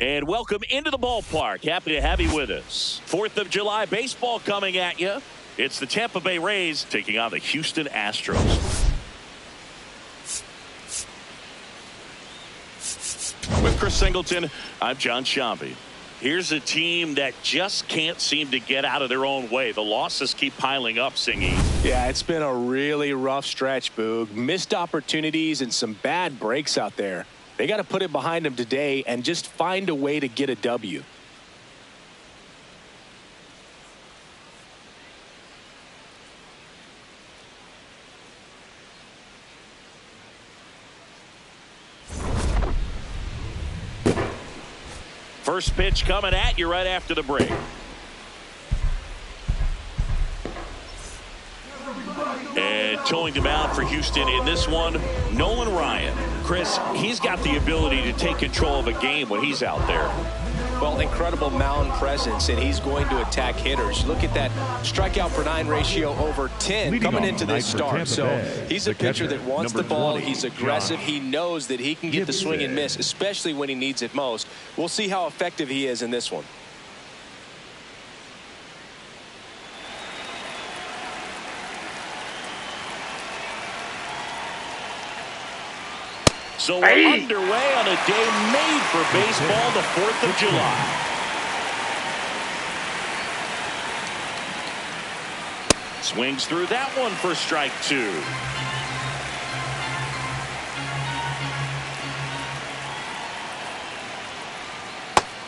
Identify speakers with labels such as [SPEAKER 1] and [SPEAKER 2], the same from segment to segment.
[SPEAKER 1] And welcome into the ballpark. Happy to have you with us. 4th of July baseball coming at you. It's the Tampa Bay Rays taking on the Houston Astros. With Chris Singleton, I'm John Shambi. Here's a team that just can't seem to get out of their own way. The losses keep piling up, Singy.
[SPEAKER 2] Yeah, it's been a really rough stretch, Boog. Missed opportunities and some bad breaks out there. They got to put it behind them today and just find a way to get a W.
[SPEAKER 1] First pitch coming at you right after the break. And towing the mound for Houston in this one, Nolan Ryan. Chris, he's got the ability to take control of a game when he's out there.
[SPEAKER 2] Well, incredible mound presence, and he's going to attack hitters. Look at that strikeout per 9 ratio over 10 coming into this start. So he's a pitcher that wants the ball. He's aggressive. He knows that he can get the swing and miss, especially when he needs it most. We'll see how effective he is in this one.
[SPEAKER 1] So we're underway on a day made for baseball, the 4th of July. Swings through that one for strike 2.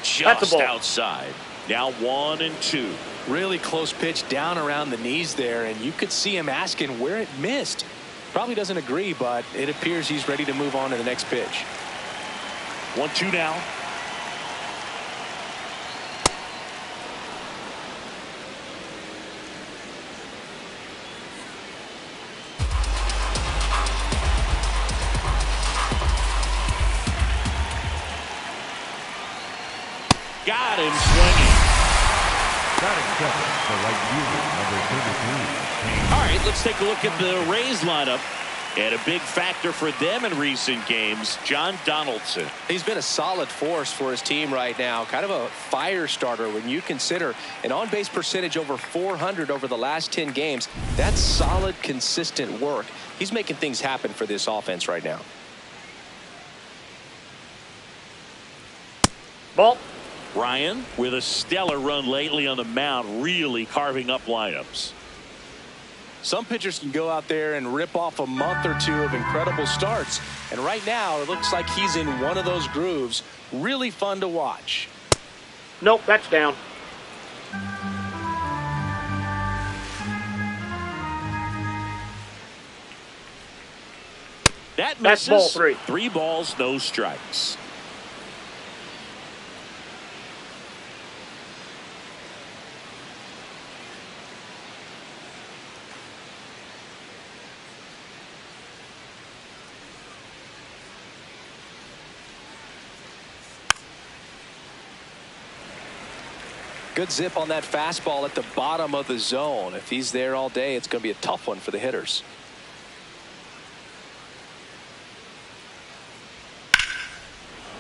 [SPEAKER 1] Just outside. Now 1-2.
[SPEAKER 2] Really close pitch down around the knees there, and you could see him asking where it missed. Probably doesn't agree, but it appears he's ready to move on to the next pitch.
[SPEAKER 1] 1-2 now. Got him swinging. All right, let's take a look at the Rays lineup. And a big factor for them in recent games, John Donaldson.
[SPEAKER 2] He's been a solid force for his team right now. Kind of a fire starter when you consider an on-base percentage over 400 over the last 10 games. That's solid, consistent work. He's making things happen for this offense right now.
[SPEAKER 1] Ball. Ryan with a stellar run lately on the mound, really carving up lineups.
[SPEAKER 2] Some pitchers can go out there and rip off a month or two of incredible starts. And right now, it looks like he's in one of those grooves. Really fun to watch.
[SPEAKER 3] Nope, that's down.
[SPEAKER 1] That misses.
[SPEAKER 3] That's ball 3.
[SPEAKER 1] 3 balls, no strikes.
[SPEAKER 2] Good zip on that fastball at the bottom of the zone. If he's there all day, it's going to be a tough one for the hitters.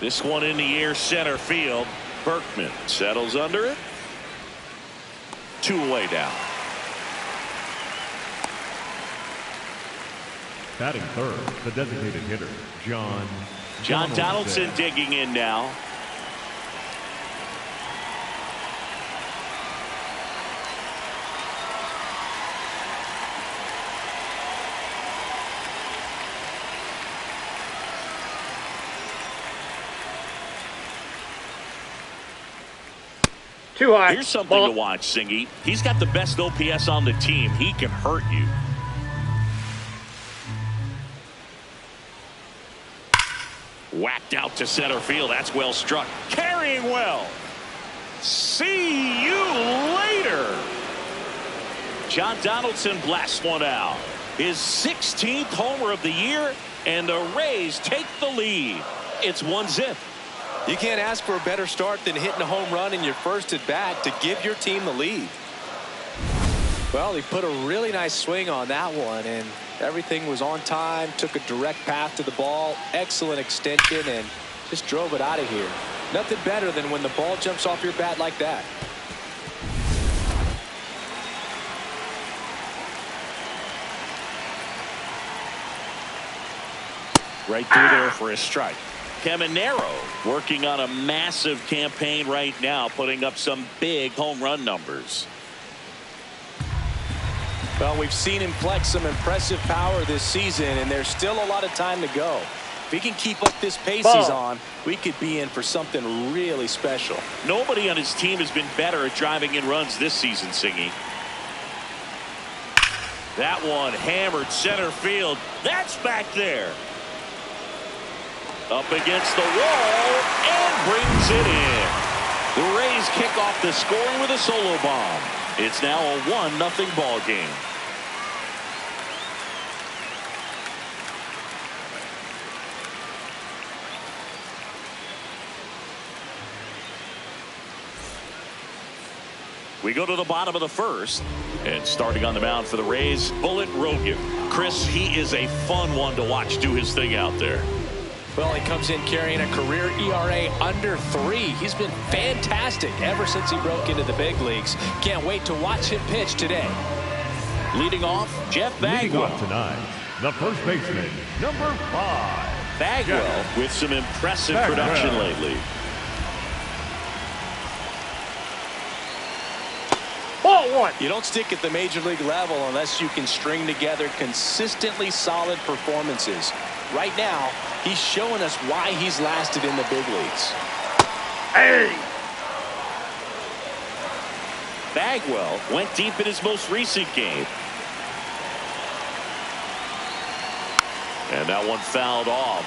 [SPEAKER 1] This one in the air center field. Berkman settles under it. 2 away down.
[SPEAKER 4] Batting third, the designated hitter,
[SPEAKER 1] John Donaldson digging in now.
[SPEAKER 3] Too high.
[SPEAKER 1] Here's something to watch, Singy. He's got the best OPS on the team. He can hurt you. Whacked out to center field. That's well struck. Carrying well. See you later. John Donaldson blasts one out. His 16th homer of the year, and the Rays take the lead. It's 1-0.
[SPEAKER 2] You can't ask for a better start than hitting a home run in your first at bat to give your team the lead. Well, he put a really nice swing on that one, and everything was on time, took a direct path to the ball, excellent extension, and just drove it out of here. Nothing better than when the ball jumps off your bat like that.
[SPEAKER 1] Right through there for a strike. Caminero working on a massive campaign right now, putting up some big home run numbers.
[SPEAKER 2] Well, we've seen him flex some impressive power this season, and there's still a lot of time to go. If he can keep up this pace he's on, we could be in for something really special.
[SPEAKER 1] Nobody on his team has been better at driving in runs this season, Singy. That one hammered center field. That's back there. Up against the wall and brings it in. The Rays kick off the scoring with a solo bomb. It's now a 1-0 ball game. We go to the bottom of the first, and starting on the mound for the Rays, Bullet Rogan. Chris, he is a fun one to watch do his thing out there.
[SPEAKER 2] Well, he comes in carrying a career ERA under 3. He's been fantastic ever since he broke into the big leagues. Can't wait to watch him pitch today.
[SPEAKER 1] Leading off, Jeff Bagwell.
[SPEAKER 4] Leading off tonight, the first baseman, number 5.
[SPEAKER 1] Bagwell with some impressive production lately.
[SPEAKER 3] Ball 1.
[SPEAKER 2] You don't stick at the major league level unless you can string together consistently solid performances. Right now, he's showing us why he's lasted in the big leagues.
[SPEAKER 3] Hey!
[SPEAKER 1] Bagwell went deep in his most recent game. And that one fouled off.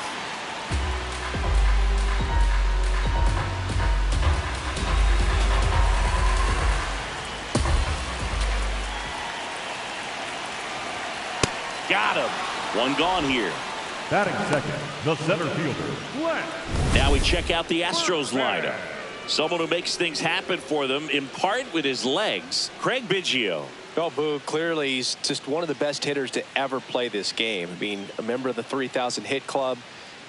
[SPEAKER 1] Got him. One gone here.
[SPEAKER 4] Batting second, the center fielder, Glenn.
[SPEAKER 1] Now we check out the Astros lineup. Someone who makes things happen for them, in part with his legs, Craig Biggio.
[SPEAKER 2] Well, Boo, clearly he's just one of the best hitters to ever play this game. I mean, a member of the 3,000 hit club,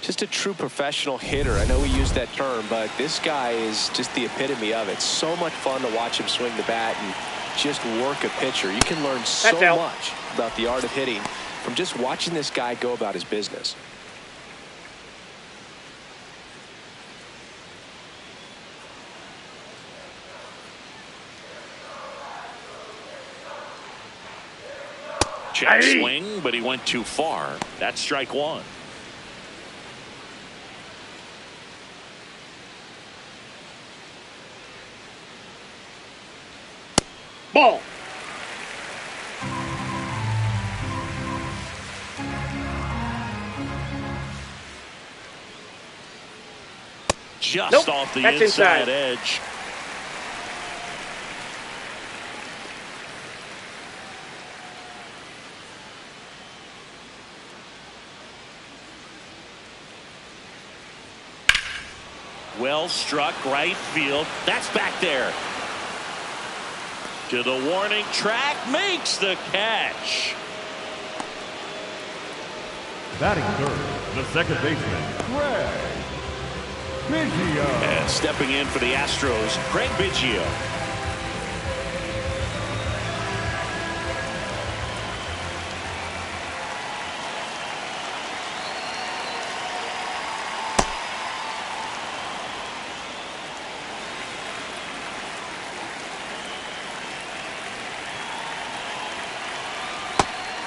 [SPEAKER 2] just a true professional hitter. I know we use that term, but this guy is just the epitome of it. So much fun to watch him swing the bat and just work a pitcher. You can learn so much about the art of hitting from just watching this guy go about his business.
[SPEAKER 1] Check swing, but he went too far. That's strike 1.
[SPEAKER 3] Ball.
[SPEAKER 1] Just off the inside edge. Well struck right field. That's back there. To the warning track, makes the catch.
[SPEAKER 4] Batting third, the second baseman, Craig Biggio.
[SPEAKER 1] And stepping in for the Astros, Craig Biggio.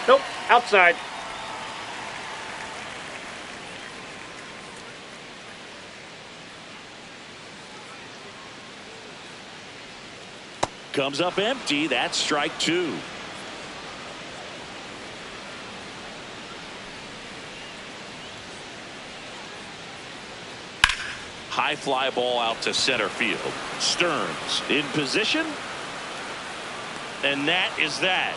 [SPEAKER 3] Nope, outside.
[SPEAKER 1] Comes up empty. That's strike 2. High fly ball out to center field. Stearns in position. And that is that.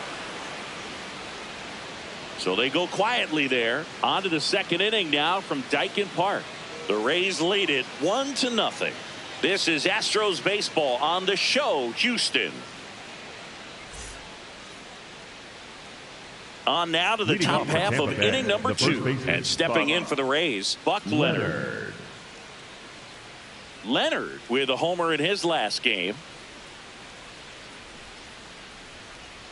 [SPEAKER 1] So they go quietly there. On to the second inning now from Dyken Park. The Rays lead it 1-0. This is Astros baseball on the show, Houston. On now to the top half of inning number 2. And stepping in for the Rays, Buck Leonard. Leonard with a homer in his last game.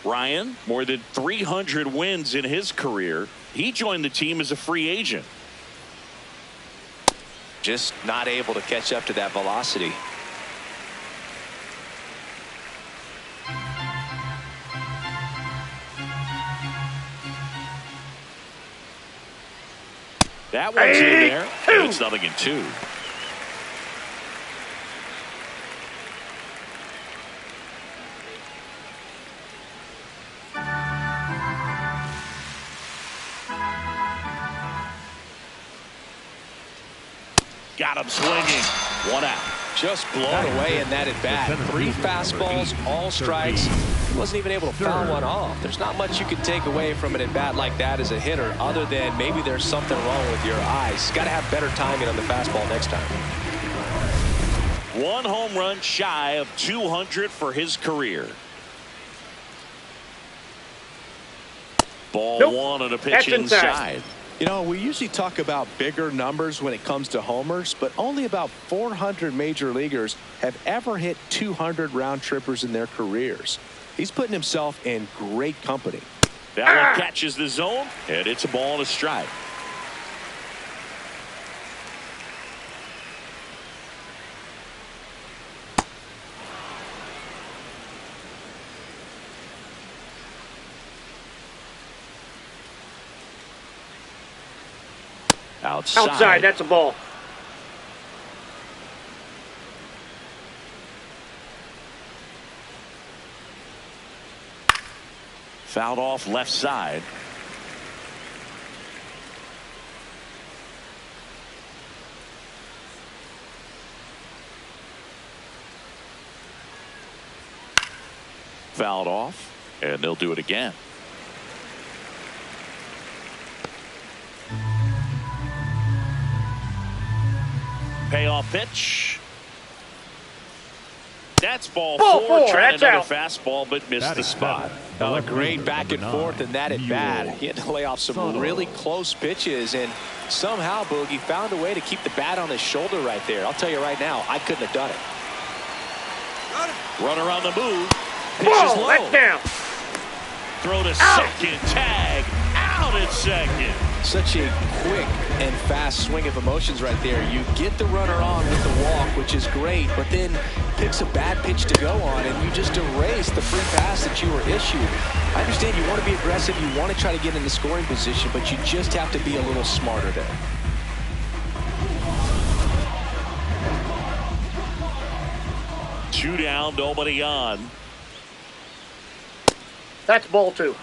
[SPEAKER 1] Ryan, more than 300 wins in his career. He joined the team as a free agent.
[SPEAKER 2] Just not able to catch up to that velocity.
[SPEAKER 1] That one's in there. It's 0-2. Got him swinging. 1 out.
[SPEAKER 2] Just blown away in that at bat. 3 fastballs, all strikes. He wasn't even able to foul one off. There's not much you can take away from an at bat like that as a hitter, other than maybe there's something wrong with your eyes. Got to have better timing on the fastball next time.
[SPEAKER 1] 1 home run shy of 200 for his career. Ball 1 on a pitch inside.
[SPEAKER 5] You know, we usually talk about bigger numbers when it comes to homers, but only about 400 major leaguers have ever hit 200 round trippers in their careers. He's putting himself in great company.
[SPEAKER 1] That one catches the zone, and it's a ball and a strike.
[SPEAKER 3] Outside, that's a ball.
[SPEAKER 1] Fouled off left side. Fouled off, and they'll do it again. Payoff pitch. That's ball 4. Trying another fastball, but missed the spot.
[SPEAKER 2] Oh, great back and forth in that at bat. He had to lay off some really close pitches, and somehow Boogie found a way to keep the bat on his shoulder right there. I'll tell you right now, I couldn't have done it.
[SPEAKER 1] Runner on the move. Pitches low.
[SPEAKER 3] That's down.
[SPEAKER 1] Throw to second. Tag out at second.
[SPEAKER 2] Such a quick and fast swing of emotions right there. You get the runner on with the walk, which is great, but then picks a bad pitch to go on, and you just erase the free pass that you were issued. I understand you want to be aggressive, you want to try to get in the scoring position, but you just have to be a little smarter there.
[SPEAKER 1] Two down, nobody on.
[SPEAKER 3] That's ball 2.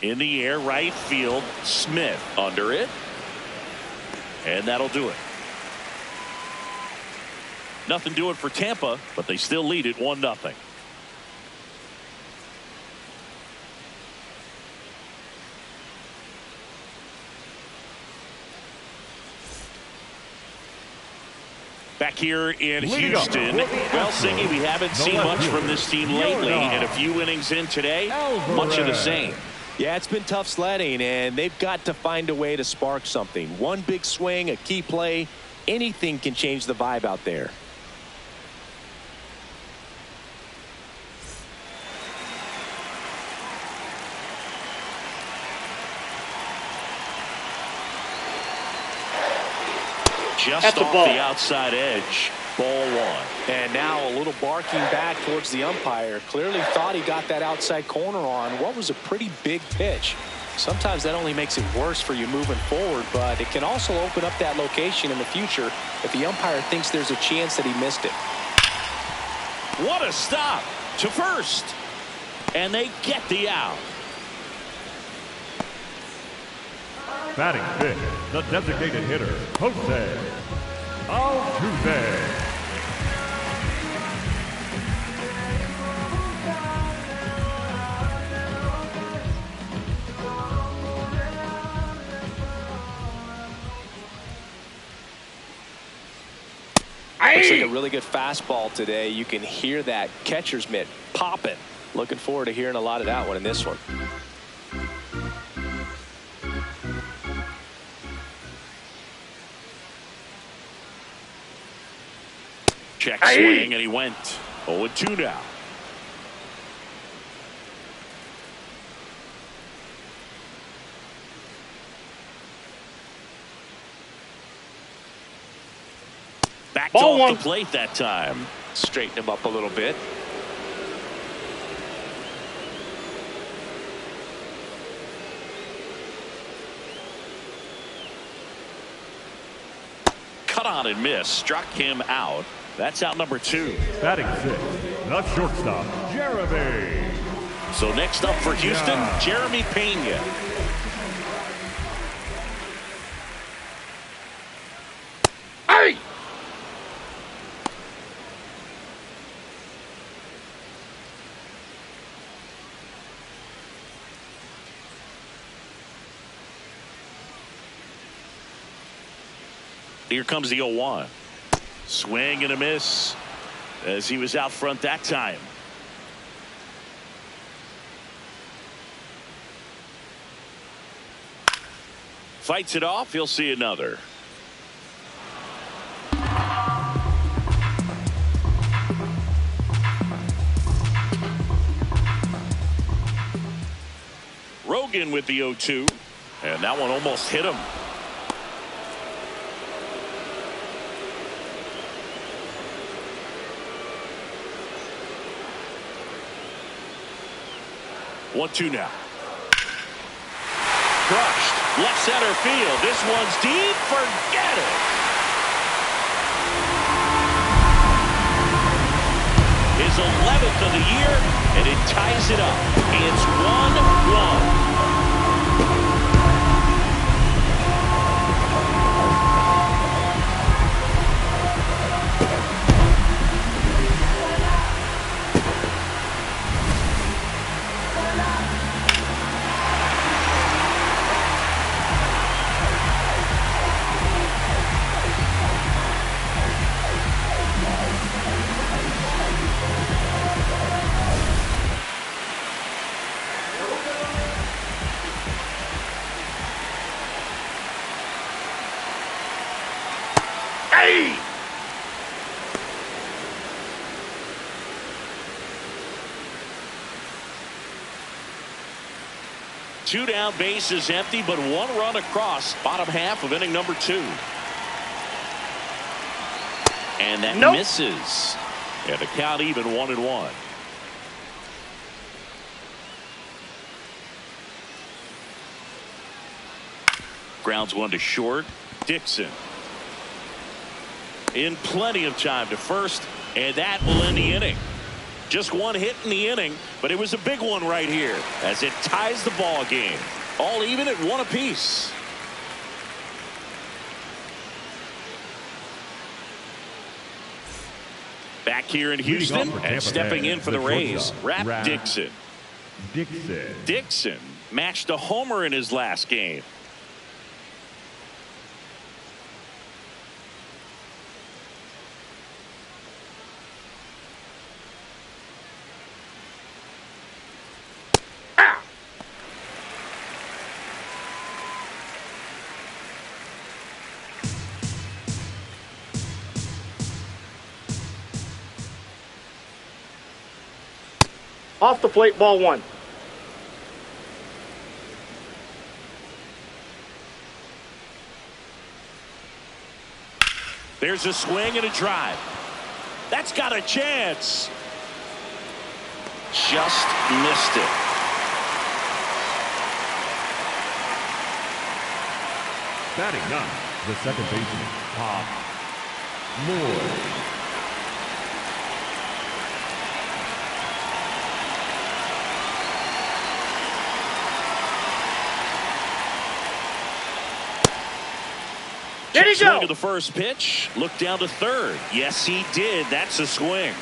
[SPEAKER 1] In the air, right field. Smith under it. And that'll do it. Nothing doing for Tampa, but they still lead it 1-0. Back here in Houston. Well, Siggy, we haven't seen much from this team lately, and a few innings in today, much of the same.
[SPEAKER 2] Yeah, it's been tough sledding, and they've got to find a way to spark something. One big swing, a key play, anything can change the vibe out there.
[SPEAKER 1] Just off the outside edge. Ball 1.
[SPEAKER 2] And now a little barking back towards the umpire. Clearly thought he got that outside corner on what was a pretty big pitch. Sometimes that only makes it worse for you moving forward, but it can also open up that location in the future if the umpire thinks there's a chance that he missed it.
[SPEAKER 1] What a stop to first. And they get the out.
[SPEAKER 4] Batting fifth, the designated hitter, Jose Altuve.
[SPEAKER 2] Looks like a really good fastball today. You can hear that catcher's mitt popping. Looking forward to hearing a lot of that one in this one.
[SPEAKER 1] swing, and he went 0-2 now. Backed off the plate that time.
[SPEAKER 2] Straighten him up a little bit.
[SPEAKER 1] Cut on and miss. Struck him out. That's out number 2.
[SPEAKER 4] Batting 6, the shortstop, Jeremy.
[SPEAKER 1] So next up for Houston, Jeremy Pena.
[SPEAKER 3] Hey!
[SPEAKER 1] Here comes the 0-1. Swing and a miss as he was out front that time. Fights it off. He'll see another. Rogan with the 0-2, and that one almost hit him. One-two now. Crushed. Left center field. This one's deep. Forget it. His 11th of the year, and it ties it up. It's 1-1. Two down, bases empty, but one run across. Bottom half of inning number 2. And that misses. And the count even 1-1. Grounds one to short. Dixon. In plenty of time to first, and that will end the inning. Just one hit in the inning, but it was a big one right here as it ties the ball game. All even at 1 apiece. Back here in Houston and stepping in for the Rays, Rap Dixon. Dixon matched a homer in his last game.
[SPEAKER 3] Off the plate, ball 1.
[SPEAKER 1] There's a swing and a drive. That's got a chance. Just missed it.
[SPEAKER 4] Batting 9, the second baseman, Pop Moore.
[SPEAKER 3] Did he
[SPEAKER 1] Swing
[SPEAKER 3] go?
[SPEAKER 1] to the first pitch. Look down to third. Yes, he did. That's a swing.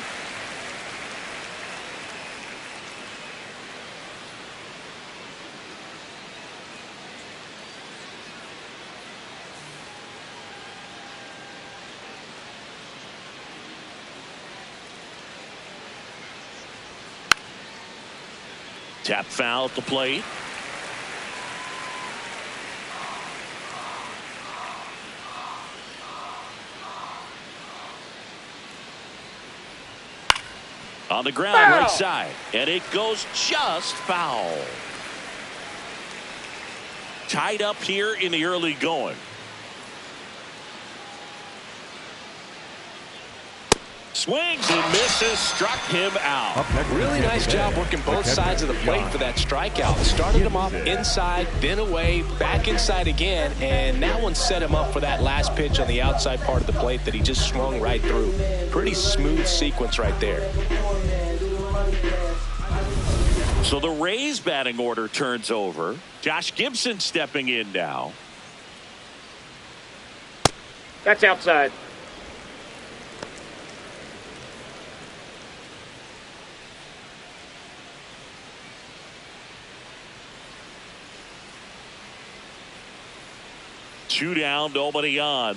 [SPEAKER 1] Tap foul at the plate. On the ground,
[SPEAKER 3] Foul.
[SPEAKER 1] right side. And it goes just foul. Tied up here in the early going. Swings and misses, struck him out.
[SPEAKER 2] Really nice job working both sides of the plate for that strikeout. Started him off inside, then away, back inside again, and that one set him up for that last pitch on the outside part of the plate that he just swung right through. Pretty smooth sequence right there.
[SPEAKER 1] So the Rays batting order turns over. Josh Gibson stepping in now.
[SPEAKER 3] That's outside.
[SPEAKER 1] Two down, nobody on.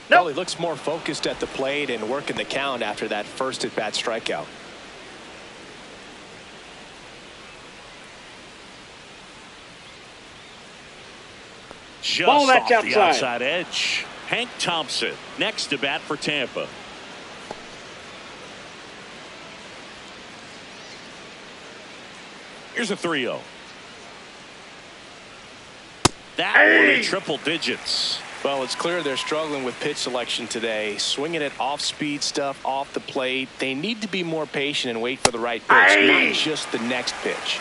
[SPEAKER 2] Nope. Well, he looks more focused at the plate and working the count after that first at-bat strikeout.
[SPEAKER 1] Just
[SPEAKER 3] Ball, that's
[SPEAKER 1] off the
[SPEAKER 3] outside.
[SPEAKER 1] outside edge. Hank Thompson next to bat for Tampa. Here's a 3-0. That one in triple digits.
[SPEAKER 2] Well, it's clear they're struggling with pitch selection today. Swinging at off-speed stuff off the plate. They need to be more patient and wait for the right pitch, not just the next pitch.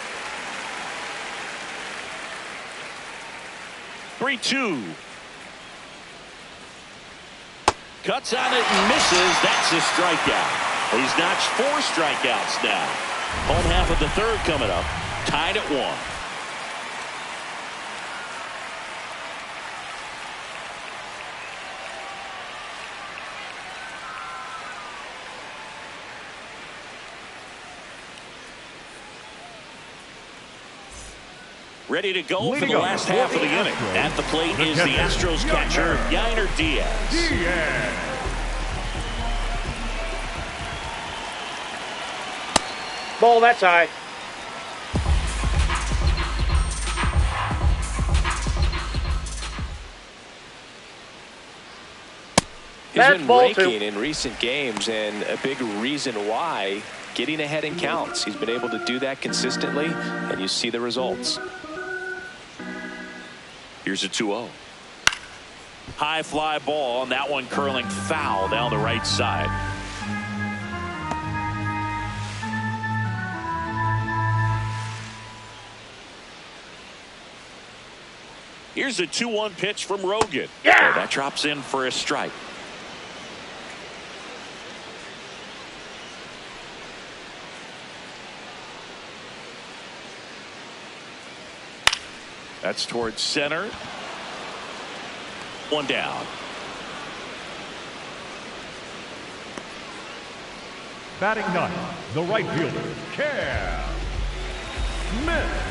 [SPEAKER 1] 3-2. Cuts on it and misses. That's a strikeout. He's notched 4 strikeouts now. Home half of the third coming up. Tied at 1. Ready to go for the last half of the inning. At the plate is the Astros catcher, Yainer Diaz.
[SPEAKER 3] Ball, that's high.
[SPEAKER 2] He's
[SPEAKER 3] That's
[SPEAKER 2] been
[SPEAKER 3] ball
[SPEAKER 2] raking
[SPEAKER 3] 2.
[SPEAKER 2] in recent games, and a big reason why, getting ahead in counts. He's been able to do that consistently, and you see the results.
[SPEAKER 1] Here's a 2-0. High fly ball, and that one curling foul down the right side. Here's a 2-1 pitch from Rogan.
[SPEAKER 3] Yeah!
[SPEAKER 1] That drops in for a strike. That's towards center. One down.
[SPEAKER 4] Batting ninth, the right fielder, Cam Smith.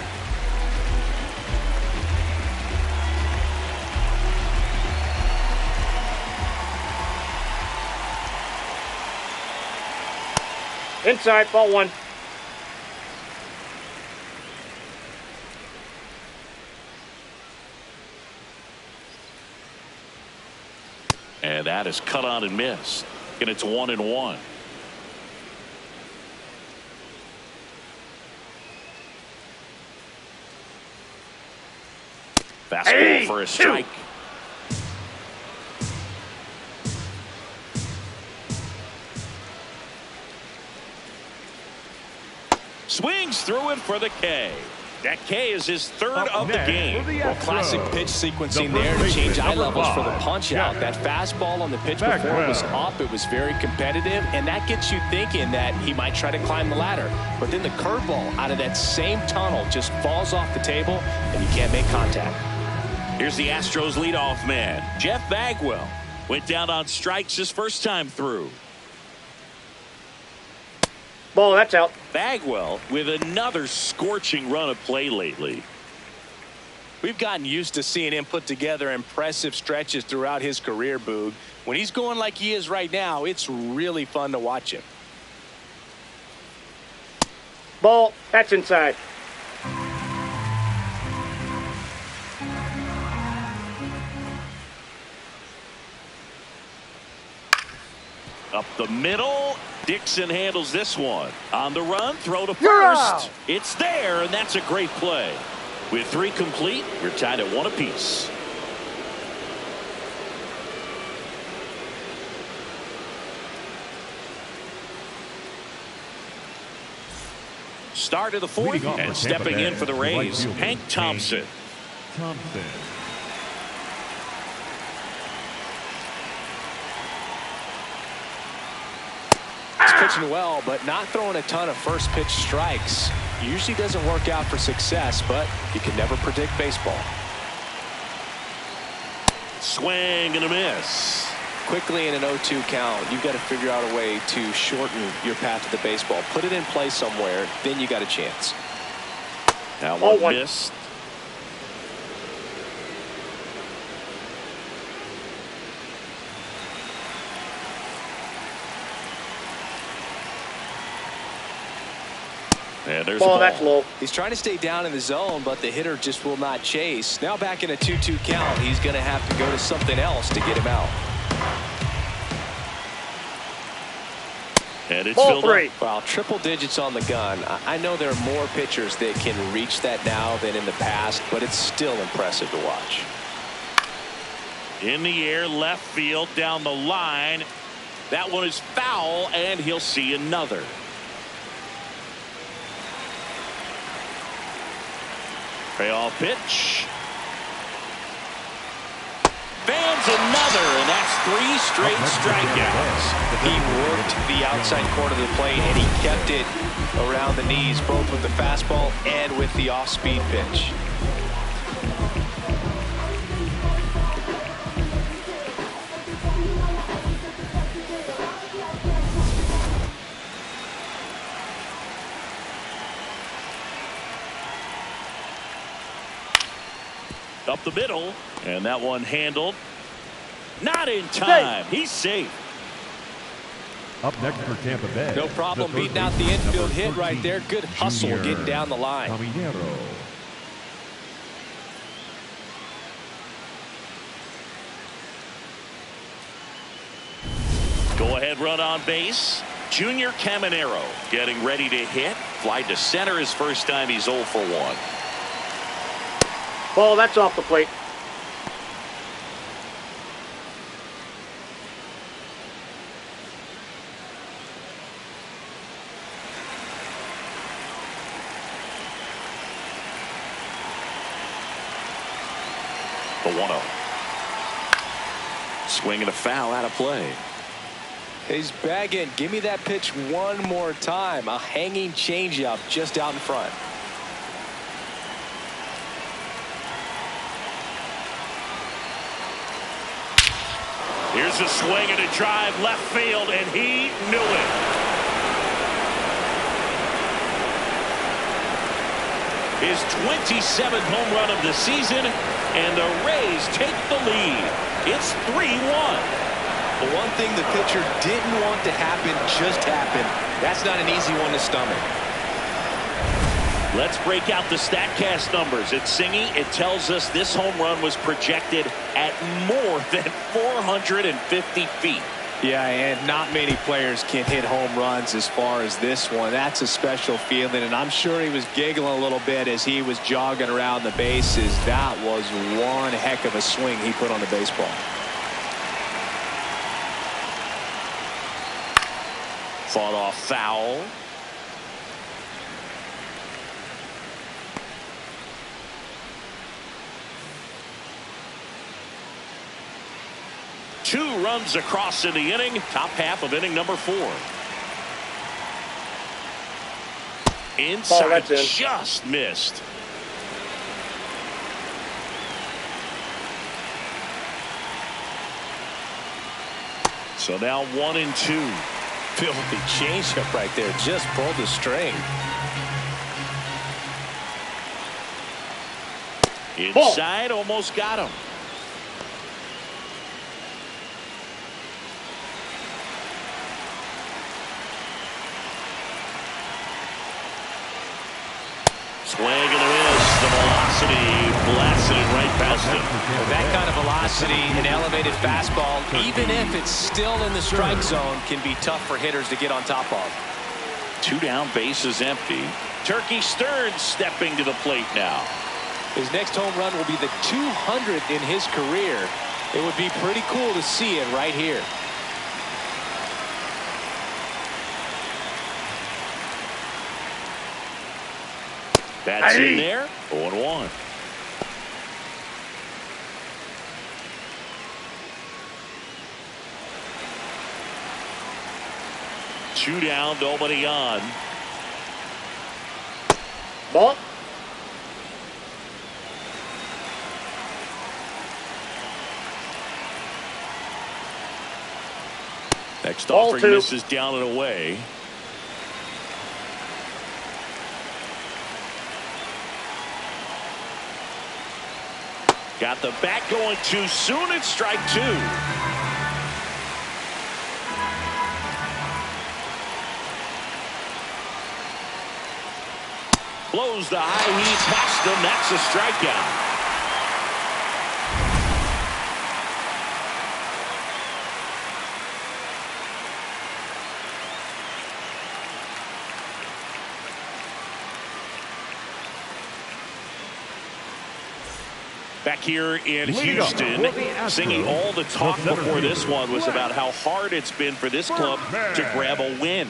[SPEAKER 3] Inside, ball 1.
[SPEAKER 1] And that is cut on and missed. And it's 1-1. Fastball for a strike. Swings through it for the K. That K is his third of the game.
[SPEAKER 2] Well, classic pitch sequencing there to change eye levels for the punch out. That fastball on the pitch before was up. It was very competitive, and that gets you thinking that he might try to climb the ladder. But then the curveball out of that same tunnel just falls off the table, and you can't make contact.
[SPEAKER 1] Here's the Astros leadoff man, Jeff Bagwell. Went down on strikes his first time through.
[SPEAKER 3] Ball, that's out.
[SPEAKER 1] Bagwell with another scorching run of play lately.
[SPEAKER 2] We've gotten used to seeing him put together impressive stretches throughout his career, Boog. When he's going like he is right now, it's really fun to watch him.
[SPEAKER 3] Ball, that's inside.
[SPEAKER 1] Up the middle, Dixon handles this one. On the run, throw to
[SPEAKER 3] You're
[SPEAKER 1] first.
[SPEAKER 3] out.
[SPEAKER 1] It's there, and that's a great play. With 3 complete, we're tied at 1 apiece. Start of the 4th, and stepping in for the Rays, Hank Thompson.
[SPEAKER 2] He's pitching well, but not throwing a ton of first pitch strikes. Usually doesn't work out for success, but you can never predict baseball.
[SPEAKER 1] Swing and a miss.
[SPEAKER 2] Quickly in an 0-2 count, you've got to figure out a way to shorten your path to the baseball. Put it in play somewhere, then you got a chance.
[SPEAKER 1] That one missed. And there's
[SPEAKER 3] Ball,
[SPEAKER 1] a ball.
[SPEAKER 3] that's low.
[SPEAKER 2] He's trying to stay down in the zone, but the hitter just will not chase. Now back in a 2-2 count, he's going to have to go to something else to get him out.
[SPEAKER 1] And it's
[SPEAKER 3] Ball
[SPEAKER 1] filled
[SPEAKER 3] 3.
[SPEAKER 1] up.
[SPEAKER 2] Wow, triple digits on the gun. I know there are more pitchers that can reach that now than in the past, but it's still impressive to watch.
[SPEAKER 1] In the air, left field, down the line. That one is foul, and he'll see another. Payoff pitch. Fans another, and that's 3 straight strikeouts.
[SPEAKER 2] He worked the outside corner of the plate, and he kept it around the knees, both with the fastball and with the off-speed pitch.
[SPEAKER 1] Up the middle, and that one handled. Not in time. He's safe.
[SPEAKER 4] Up next for Tampa Bay.
[SPEAKER 2] No problem
[SPEAKER 4] the third
[SPEAKER 2] beating out the
[SPEAKER 4] baseman,
[SPEAKER 2] infield
[SPEAKER 4] number
[SPEAKER 2] hit right
[SPEAKER 4] 13,
[SPEAKER 2] there. Good hustle
[SPEAKER 4] Junior
[SPEAKER 2] getting down the line.
[SPEAKER 4] Caminero.
[SPEAKER 1] Go ahead run on base. Junior Caminero getting ready to hit. Fly to center his first time. He's 0 for 1.
[SPEAKER 3] Ball, that's off the plate.
[SPEAKER 1] The 1-0. Swing and a foul out of play.
[SPEAKER 2] He's bagging. Give me that pitch one more time. A hanging changeup just out in front.
[SPEAKER 1] Here's a swing and a drive left field, and he knew it. His 27th home run of the season, and the Rays take the lead. It's 3-1.
[SPEAKER 2] The one thing the pitcher didn't want to happen just happened. That's not an easy one to stomach.
[SPEAKER 1] Let's break out the StatCast numbers. It's Singy. It tells us this home run was projected at more than 450 feet.
[SPEAKER 5] Yeah, and not many players can hit home runs as far as this one. That's a special feeling, and I'm sure he was giggling a little bit as he was jogging around the bases. That was one heck of a swing he put on the baseball.
[SPEAKER 1] Fought off foul. Two runs across in the inning. Top half of inning number 4. Inside, just missed. So now 1-2.
[SPEAKER 2] Filthy changeup right there. Just pulled the string.
[SPEAKER 1] Inside, almost got him. Swing and a miss. The velocity blasted it right past him.
[SPEAKER 2] With that kind of velocity, an elevated fastball, even if it's still in the strike zone, can be tough for hitters to get on top of.
[SPEAKER 1] 2 down, bases empty. Turkey Stearns stepping to the plate now.
[SPEAKER 2] His next home run will be the 200th in his career. It would be pretty cool to see it right here.
[SPEAKER 1] That's in there. 0-1. Two down, nobody on.
[SPEAKER 3] Ball.
[SPEAKER 1] Next
[SPEAKER 3] Ball
[SPEAKER 1] offering
[SPEAKER 3] 2.
[SPEAKER 1] misses down and away. Got the bat going too soon. It's strike 2. Blows the high heat past him. That's a strikeout. Back here in Houston, singing all the talk before this one was about how hard it's been for this club to grab a win.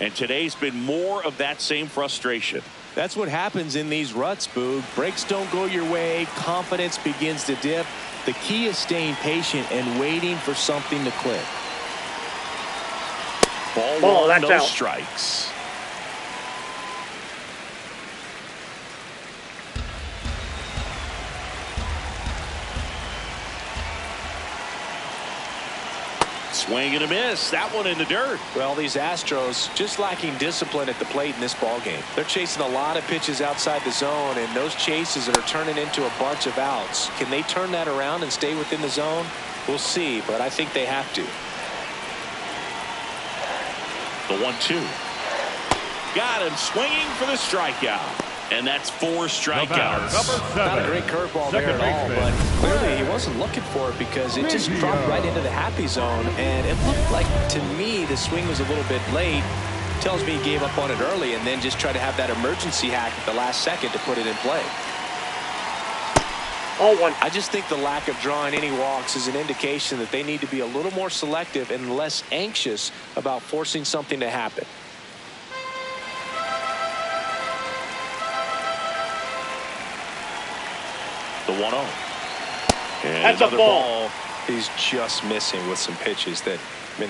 [SPEAKER 1] And today's been more of that same frustration.
[SPEAKER 2] That's what happens in these ruts, Boog. Breaks don't go your way. Confidence begins to dip. The key is staying patient and waiting for something to click.
[SPEAKER 1] Ball 1,
[SPEAKER 3] that's
[SPEAKER 1] no
[SPEAKER 3] out.
[SPEAKER 1] strikes. Swing and a miss. That one in the dirt.
[SPEAKER 2] Well, these Astros just lacking discipline at the plate in this ballgame. They're chasing a lot of pitches outside the zone, and those chases that are turning into a bunch of outs. Can they turn that around and stay within the zone? We'll see, but I think they have to.
[SPEAKER 1] The 1-2. Got him swinging for the strikeout. And that's 4 strikeouts.
[SPEAKER 2] Not a great curveball there at all, but clearly he wasn't looking for it because it just dropped right into the happy zone, and it looked like, to me, the swing was a little bit late. Tells me he gave up on it early and then just tried to have that emergency hack at the last second to put it in play.
[SPEAKER 3] 0-1.
[SPEAKER 2] I just think the lack of drawing any walks is an indication that they need to be a little more selective and less anxious about forcing something to happen.
[SPEAKER 1] The 1-0. And
[SPEAKER 3] that's a ball.
[SPEAKER 2] He's just missing with some pitches that, I mean,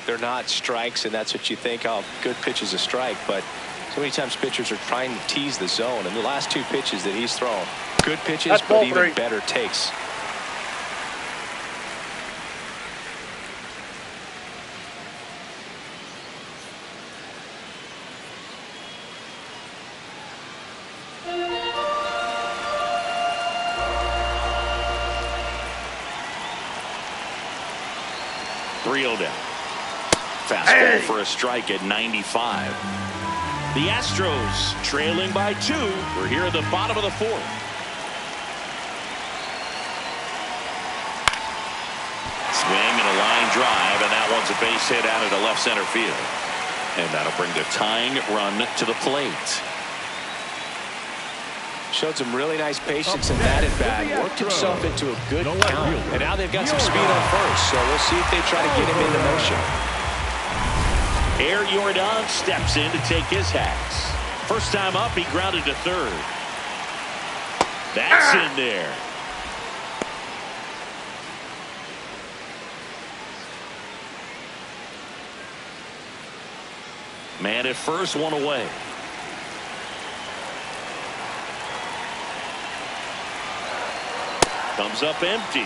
[SPEAKER 2] they're not strikes, and that's what you think, oh, good pitch is a strike, but so many times pitchers are trying to tease the zone, and the last 2 pitches that he's thrown, good pitches,
[SPEAKER 3] that's
[SPEAKER 2] but even
[SPEAKER 3] 3.
[SPEAKER 2] better takes.
[SPEAKER 1] Down. Fastball for a strike at 95. The Astros trailing by 2. We're here at the bottom of the 4th. Swing and a line drive, and that one's a base hit out into left center field. And that'll bring the tying run to the plate.
[SPEAKER 2] Showed some really nice patience in that at bat. Worked himself into a good count. And now they've got some speed on first, so we'll see if they try to get him into motion.
[SPEAKER 1] Air Jordan steps in to take his hacks. First time up, he grounded to third. That's in there. Man at first, 1 away. Comes up empty.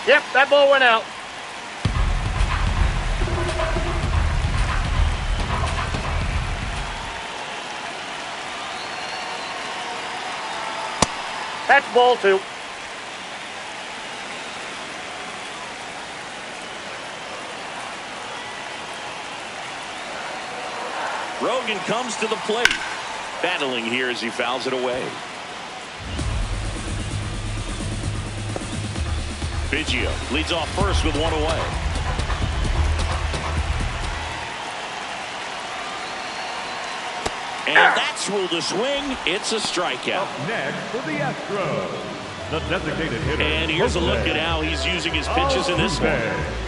[SPEAKER 3] Yep, that ball went out. That's ball 2.
[SPEAKER 1] Rogan comes to the plate. Battling here as he fouls it away. Biggio leads off first with one away. And that's ruled a swing. It's a strikeout.
[SPEAKER 4] Up next for the Astros, the designated hitter.
[SPEAKER 1] And here's a look at how he's using his pitches in this one.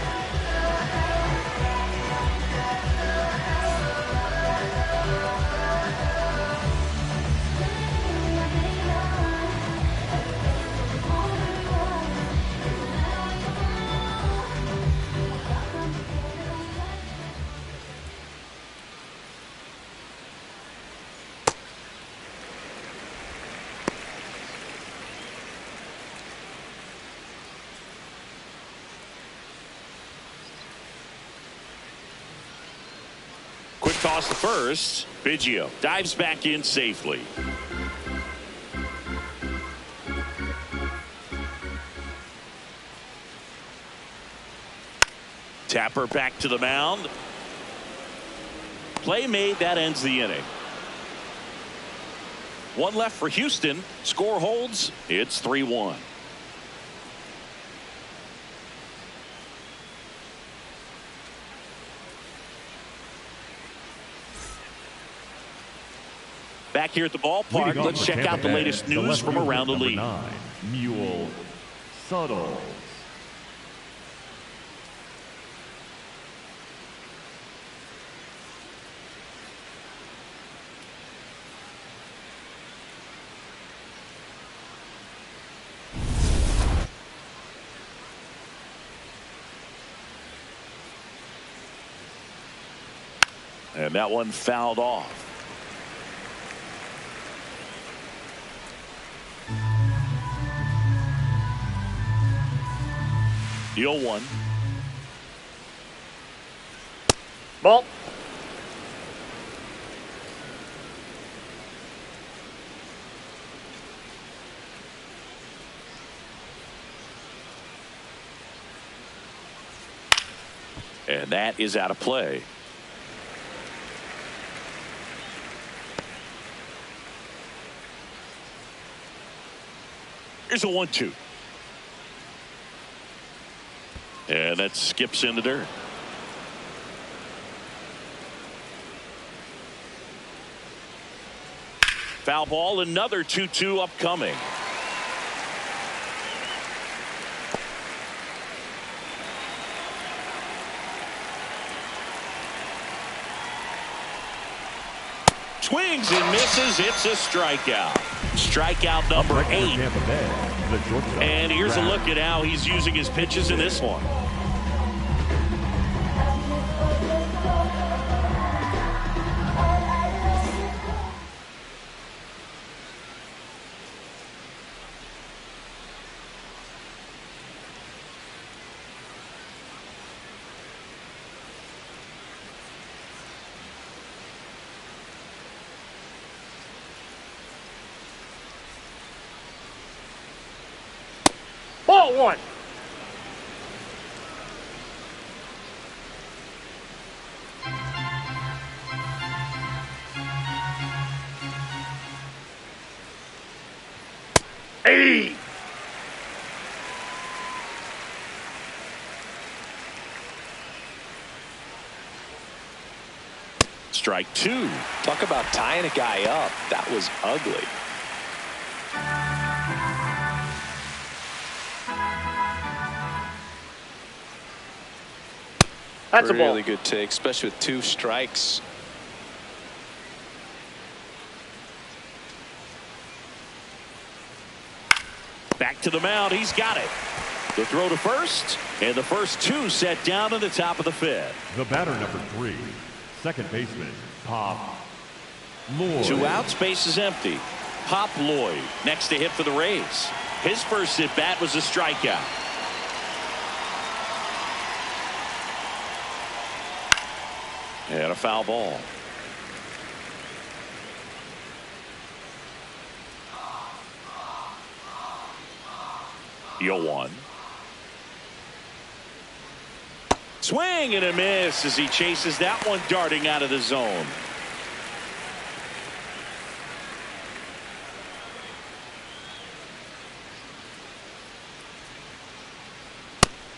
[SPEAKER 1] Quick toss to first. Biggio dives back in safely. Tapper back to the mound. Play made. That ends the inning. One left for Houston. Score holds. It's 3-1. Back here at the ballpark, let's check out the latest news from around the league.
[SPEAKER 4] Mule Subtle.
[SPEAKER 1] And that one fouled off. The 0-1.
[SPEAKER 3] Ball.
[SPEAKER 1] And that is out of play. Here's a 1-2. And that skips in the dirt. Foul ball, another 2-2 upcoming. Swings and misses. It's a strikeout. Strikeout number 8. And here's a look at how he's using his pitches in this one.
[SPEAKER 3] Ball one. Hey.
[SPEAKER 1] Strike 2.
[SPEAKER 2] Talk about tying a guy up. That was ugly.
[SPEAKER 3] That's a ball.
[SPEAKER 2] Really good take, especially with 2 strikes.
[SPEAKER 1] Back to the mound. He's got it. The throw to first, and the first 2 set down in the top of the 5th.
[SPEAKER 4] The batter number 3, second baseman Pop Lloyd.
[SPEAKER 1] 2 outs, base is empty. Pop Lloyd next to hit for the Rays. His first at bat was a strikeout. And a foul ball. The 0-1. Swing and a miss as he chases that one darting out of the zone.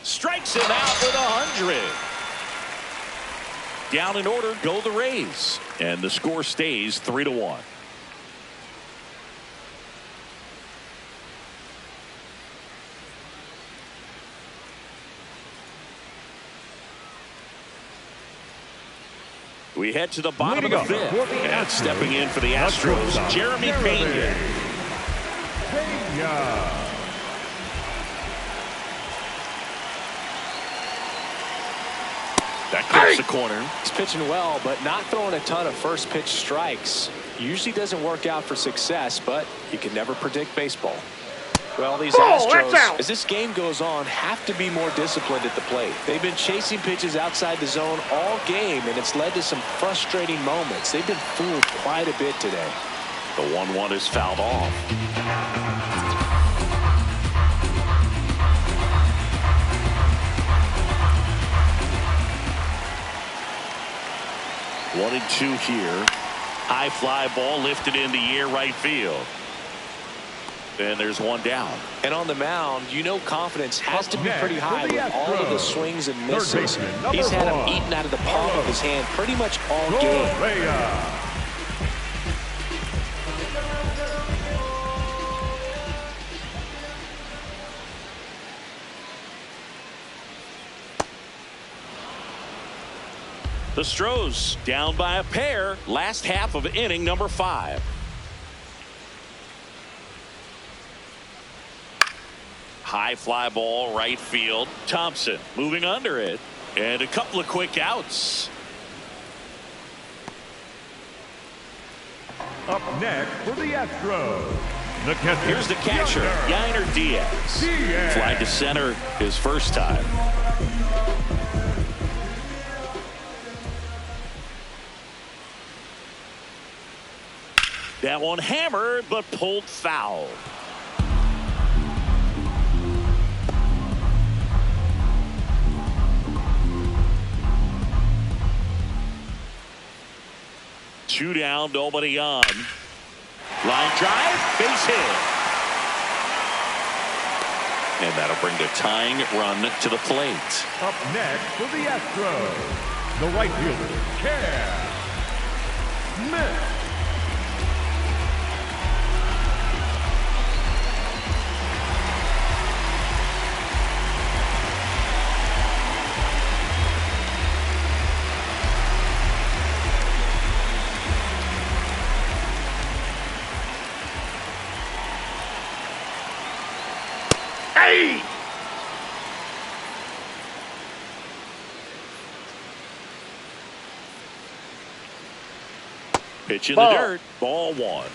[SPEAKER 1] Strikes him out with 100. Down in order go the Rays. And the score stays 3-1. We head to the bottom of the fifth. And stepping in for the Astros, Jeremy Pena. That clips the corner.
[SPEAKER 2] He's pitching well, but not throwing a ton of first pitch strikes. Usually doesn't work out for success, but you can never predict baseball. Well, these Astros, as this game goes on, have to be more disciplined at the plate. They've been chasing pitches outside the zone all game, and it's led to some frustrating moments. They've been fooled quite a bit today.
[SPEAKER 1] The 1-1 is fouled off. 1-2 here. High fly ball lifted in the air right field. And there's one down.
[SPEAKER 2] And on the mound, you know confidence has to be pretty high with all of the swings and misses. He's had them eaten out of the palm of his hand pretty much all game.
[SPEAKER 1] The Astros down by a pair. Last half of inning number 5. High fly ball right field. Thompson moving under it. And a couple of quick outs.
[SPEAKER 4] Up next for the Astros, the catcher.
[SPEAKER 1] Here's the catcher, Yainer Diaz. Fly to center his first time. That one hammered but pulled foul. Two down, nobody on. Line drive, base hit. And that'll bring the tying run to the plate.
[SPEAKER 4] Up next for the Astros, the right fielder, Cam Smith.
[SPEAKER 1] Pitch in the dirt. Ball 1.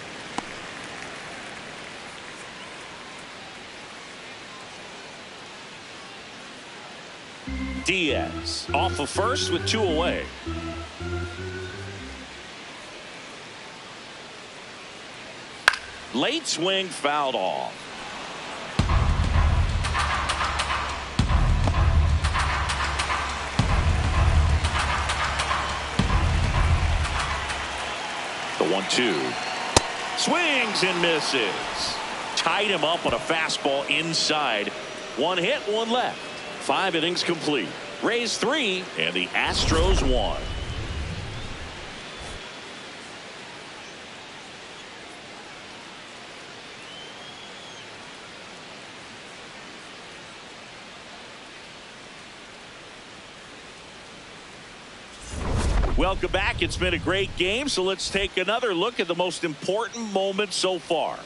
[SPEAKER 1] Diaz off of first with 2 away. Late swing fouled off. The 1-2. Swings and misses. Tied him up on a fastball inside. 1 hit, 1 left. 5 innings complete. Rays 3 and the Astros 1. Welcome back. It's been a great game, so let's take another look at the most important moment so far.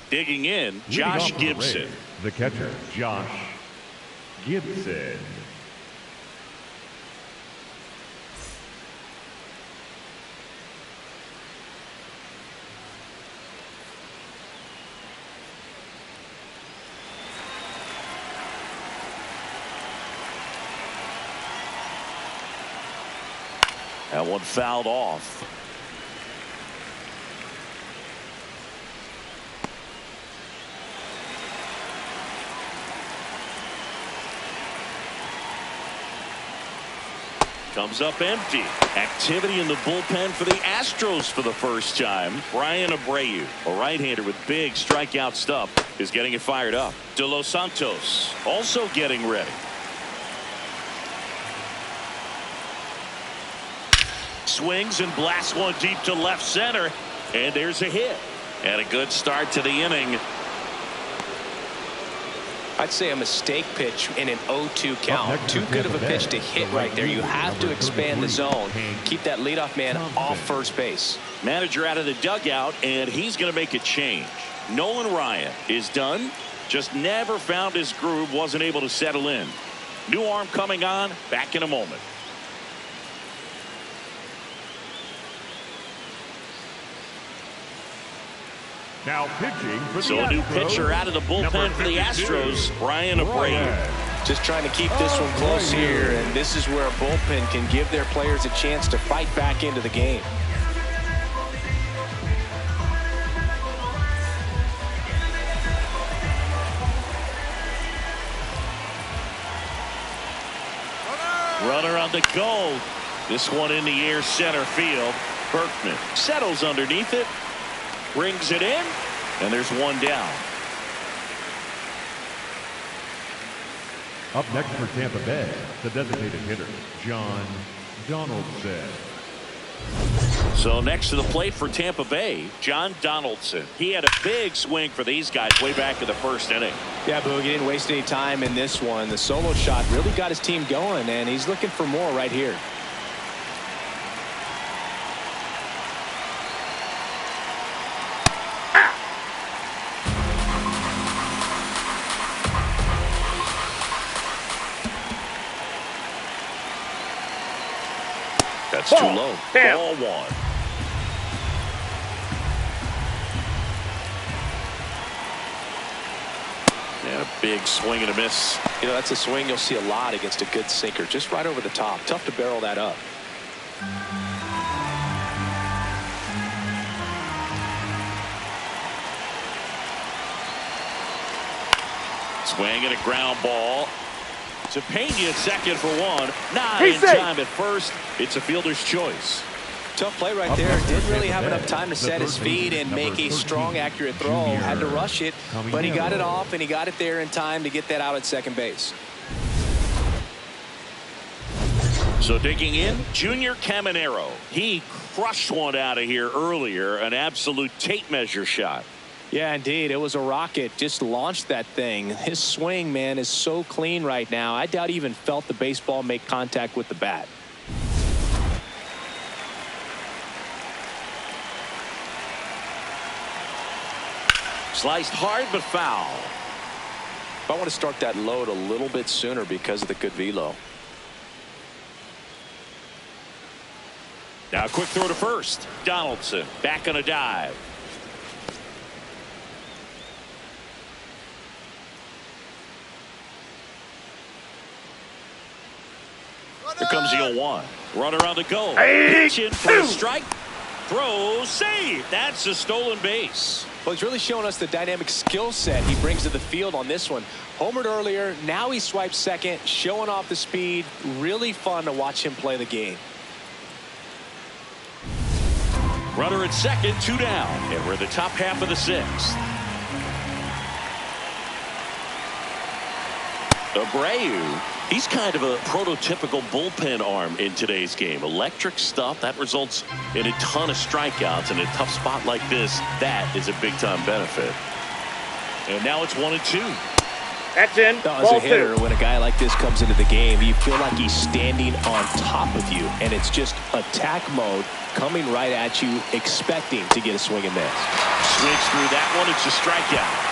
[SPEAKER 1] Digging in, Josh Gibson.
[SPEAKER 4] The catcher, Josh Gibson.
[SPEAKER 1] That one fouled off. Comes up empty. Activity in the bullpen for the Astros for the first time. Brian Abreu, a right-hander with big strikeout stuff, is getting it fired up. De Los Santos also getting ready. Swings and blasts one deep to left center, and there's a hit. And a good start to the inning.
[SPEAKER 2] I'd say a mistake pitch in an 0-2 count. Too good of a pitch to hit right there. You have to expand the zone. Keep that leadoff man off first base.
[SPEAKER 1] Manager out of the dugout, and he's going to make a change. Nolan Ryan is done. Just never found his groove. Wasn't able to settle in. New arm coming on. Back in a moment.
[SPEAKER 4] Now pitching for the
[SPEAKER 1] So a new
[SPEAKER 4] Astros,
[SPEAKER 1] pitcher out of the bullpen for the Astros, Brian Abreu.
[SPEAKER 2] Just trying to keep this one close here, and this is where a bullpen can give their players a chance to fight back into the game.
[SPEAKER 1] Runner on the goal. This one in the air, center field. Berkman settles underneath it. Brings it in, and there's one down.
[SPEAKER 4] Up next for Tampa Bay, the designated hitter, John Donaldson.
[SPEAKER 1] So next to the plate for Tampa Bay, John Donaldson. He had a big swing for these guys way back in the first inning.
[SPEAKER 2] Yeah, Boog, he didn't waste any time in this one. The solo shot really got his team going, and he's looking for more right here.
[SPEAKER 1] That's too low. Ball one. And a big swing and a miss.
[SPEAKER 2] You know, that's a swing you'll see a lot against a good sinker. Just right over the top. Tough to barrel that up.
[SPEAKER 1] Swing and a ground ball. To Pena at second for one. Not in time at first. It's a fielder's choice.
[SPEAKER 2] Tough play right there. Didn't really have enough time to set his feet and make a strong, accurate throw. Had to rush it, but he got it off, and he got it there in time to get that out at second base.
[SPEAKER 1] So digging in, Junior Caminero. He crushed one out of here earlier. An absolute tape measure shot.
[SPEAKER 2] Yeah, indeed. It was a rocket. Just launched that thing. His swing, man, is so clean right now. I doubt he even felt the baseball make contact with the bat.
[SPEAKER 1] Sliced hard but foul.
[SPEAKER 2] I want to start that load a little bit sooner because of the good velo.
[SPEAKER 1] Now a quick throw to first. Donaldson back on a dive. Here comes the 0-1. Runner on the go. Pitch in for a strike. Throw, save. That's a stolen base.
[SPEAKER 2] Well, he's really showing us the dynamic skill set he brings to the field on this one. Homered earlier, now he swipes second, showing off the speed. Really fun to watch him play the game.
[SPEAKER 1] Runner at second, 2 down. And we're in the top half of the 6th. Abreu, he's kind of a prototypical bullpen arm in today's game. Electric stuff that results in a ton of strikeouts. In a tough spot like this, that is a big-time benefit. And now it's 1-2.
[SPEAKER 3] That's in.
[SPEAKER 2] As a hitter, when a guy like this comes into the game, you feel like he's standing on top of you, and it's just attack mode coming right at you, expecting to get a swing and miss.
[SPEAKER 1] Swings through that one. It's a strikeout.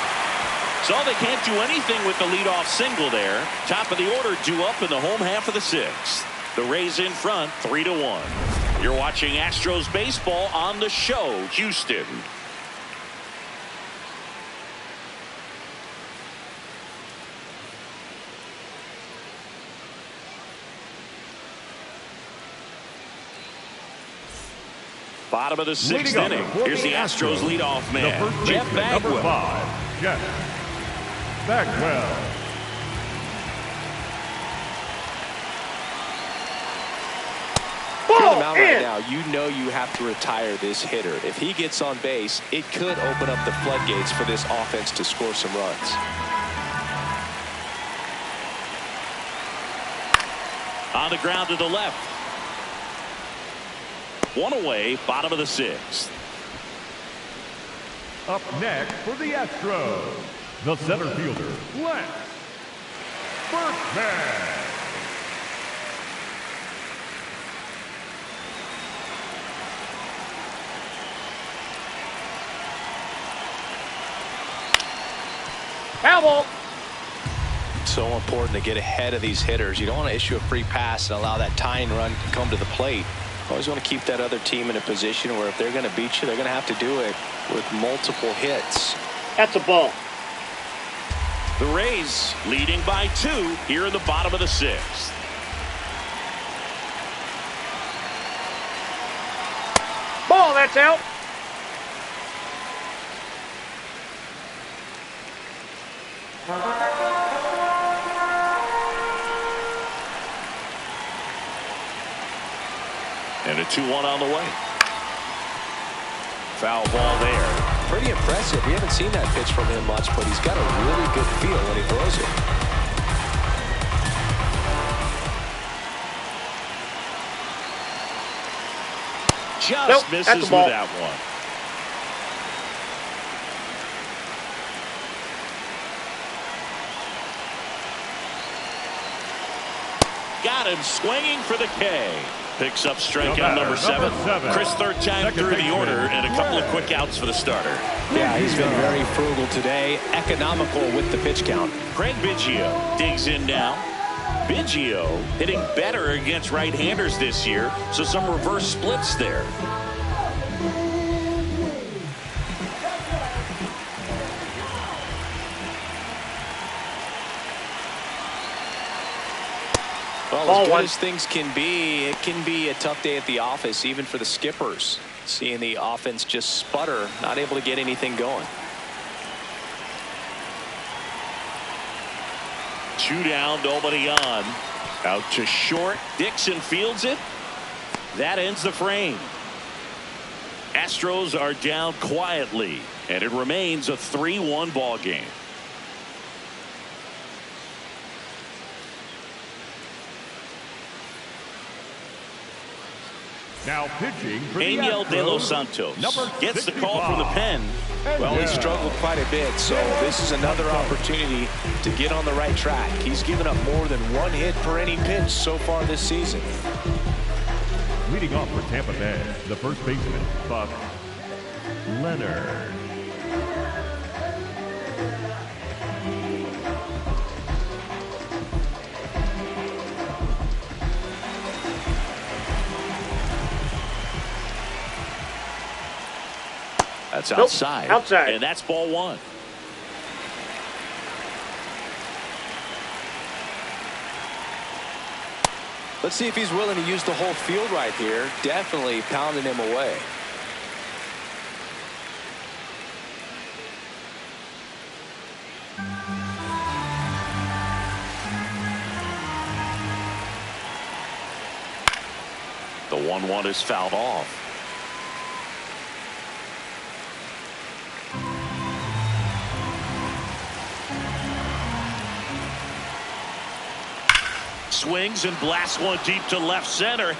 [SPEAKER 1] So they can't do anything with the leadoff single there. Top of the order due up in the home half of the 6th. The Rays in front 3-1. You're watching Astros baseball on the show, Houston. Bottom of the sixth
[SPEAKER 4] Leading
[SPEAKER 1] inning.
[SPEAKER 4] up for
[SPEAKER 1] Here's the Astros leadoff man, Jeff
[SPEAKER 4] number
[SPEAKER 1] Bagwell.
[SPEAKER 4] 5, Jeff Bagwell.
[SPEAKER 2] You're on the mound right now. You know you have to retire this hitter. If he gets on base, it could open up the floodgates for this offense to score some runs.
[SPEAKER 1] On the ground to the left. One away, bottom of the sixth.
[SPEAKER 4] Up next for the Astros, the center fielder, Lex Berkman.
[SPEAKER 3] Foul ball.
[SPEAKER 2] So important to get ahead of these hitters. You don't want to issue a free pass and allow that tying run to come to the plate. Always want to keep that other team in a position where if they're going to beat you, they're going to have to do it with multiple hits.
[SPEAKER 3] That's a ball.
[SPEAKER 1] The Rays leading by 2 here in the bottom of the sixth.
[SPEAKER 3] Ball, that's out.
[SPEAKER 1] And a 2-1 on the way. Foul ball there.
[SPEAKER 2] Pretty impressive. We haven't seen that pitch from him much, but he's got a really good feel when he throws it.
[SPEAKER 1] Just misses with that one. Got him swinging for the K. Picks up strikeout number 7. Chris, third time through the order, and a couple of quick outs for the starter.
[SPEAKER 2] Yeah, he's been very frugal today. Economical with the pitch count.
[SPEAKER 1] Craig Biggio digs in now. Biggio hitting better against right-handers this year, so some reverse splits there.
[SPEAKER 2] Well, as good as things can be, it can be a tough day at the office, even for the skippers. Seeing the offense just sputter, not able to get anything going.
[SPEAKER 1] 2 down, nobody on. Out to short. Dixon fields it. That ends the frame. Astros are down quietly, and it remains a 3-1 ball game.
[SPEAKER 4] Now pitching for the
[SPEAKER 1] Angel
[SPEAKER 4] Astros,
[SPEAKER 1] De Los Santos gets the call from the pen.
[SPEAKER 2] Well, he struggled quite a bit, so this is another opportunity to get on the right track. He's given up more than 1 hit per inning pitch so far this season.
[SPEAKER 4] Leading off for Tampa Bay, the first baseman, Buck Leonard.
[SPEAKER 1] That's outside.
[SPEAKER 3] Outside.
[SPEAKER 1] And that's ball 1.
[SPEAKER 2] Let's see if he's willing to use the whole field right here. Definitely pounding him away.
[SPEAKER 1] The 1-1 is fouled off. Swings and blasts one deep to left center.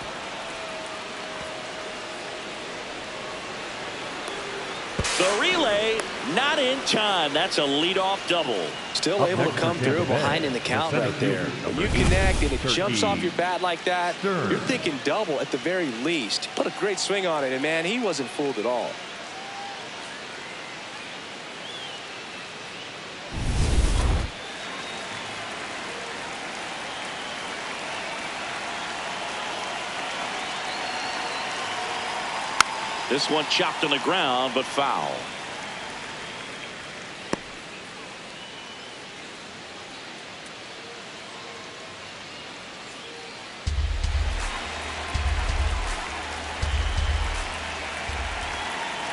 [SPEAKER 1] The relay not in time. That's a leadoff double.
[SPEAKER 2] Still able to come through behind in the count right there. When you connect and it jumps off your bat like that, you're thinking double at the very least. Put a great swing on it, and man, he wasn't fooled at all.
[SPEAKER 1] This one chopped on the ground, but foul.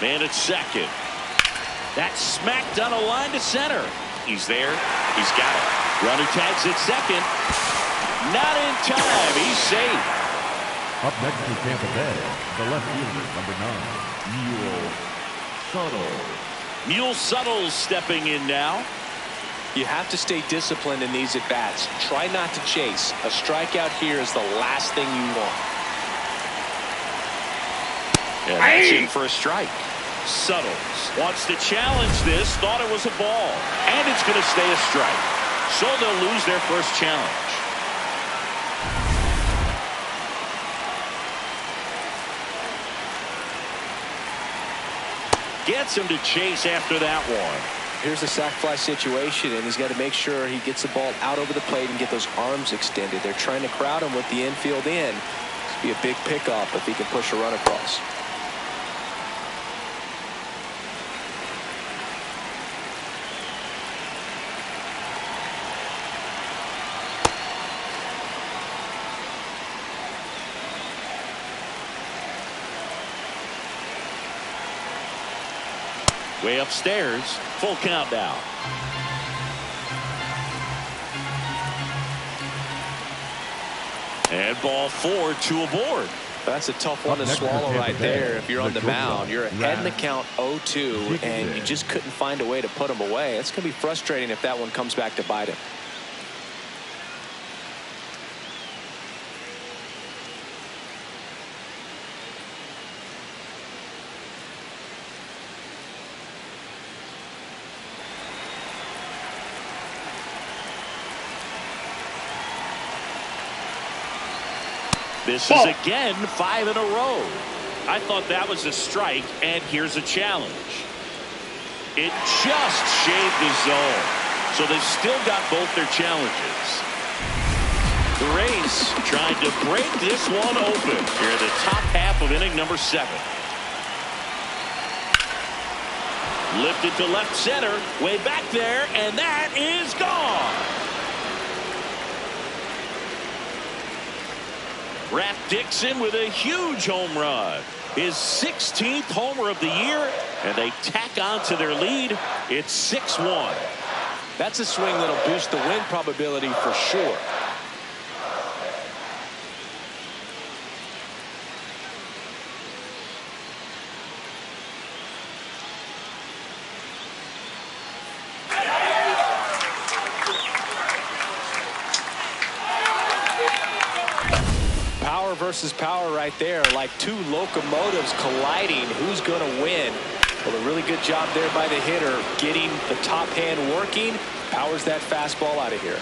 [SPEAKER 1] Man at second. That's smacked on a line to center. He's there. He's got it. Runner tags at second. Not in time. He's safe.
[SPEAKER 4] Up next for Tampa Bay, the left fielder, number 9,
[SPEAKER 1] Mule Suttles stepping in now.
[SPEAKER 2] You have to stay disciplined in these at-bats. Try not to chase. A strikeout here is the last thing you want.
[SPEAKER 1] And that's in for a strike. Suttles wants to challenge this. Thought it was a ball. And it's going to stay a strike. So they'll lose their first challenge. Gets him to chase after that one.
[SPEAKER 2] Here's a sac fly situation, and he's got to make sure he gets the ball out over the plate and get those arms extended. They're trying to crowd him with the infield in. It's be a big pickup if he can push a run across.
[SPEAKER 1] Way upstairs. Full count now. And ball 4, 2 aboard.
[SPEAKER 2] That's a tough one to swallow right there. If you're on the mound, you're ahead in the count 0-2, and you just couldn't find a way to put him away. It's going to be frustrating if that one comes back to bite him.
[SPEAKER 1] This is again 5 in a row. I thought that was a strike, and here's a challenge. It just shaved the zone. So they've still got both their challenges. The Rays trying to break this one open here in the top half of inning number 7. Lifted to left center, way back there, and that is gone. Raph Dixon with a huge home run. His 16th homer of the year, and they tack on to their lead. It's 6-1.
[SPEAKER 2] That's a swing that'll boost the win probability for sure. Versus power right there, like two locomotives colliding. Who's going to win? Well, a really good job there by the hitter, getting the top hand working. Powers that fastball out of here.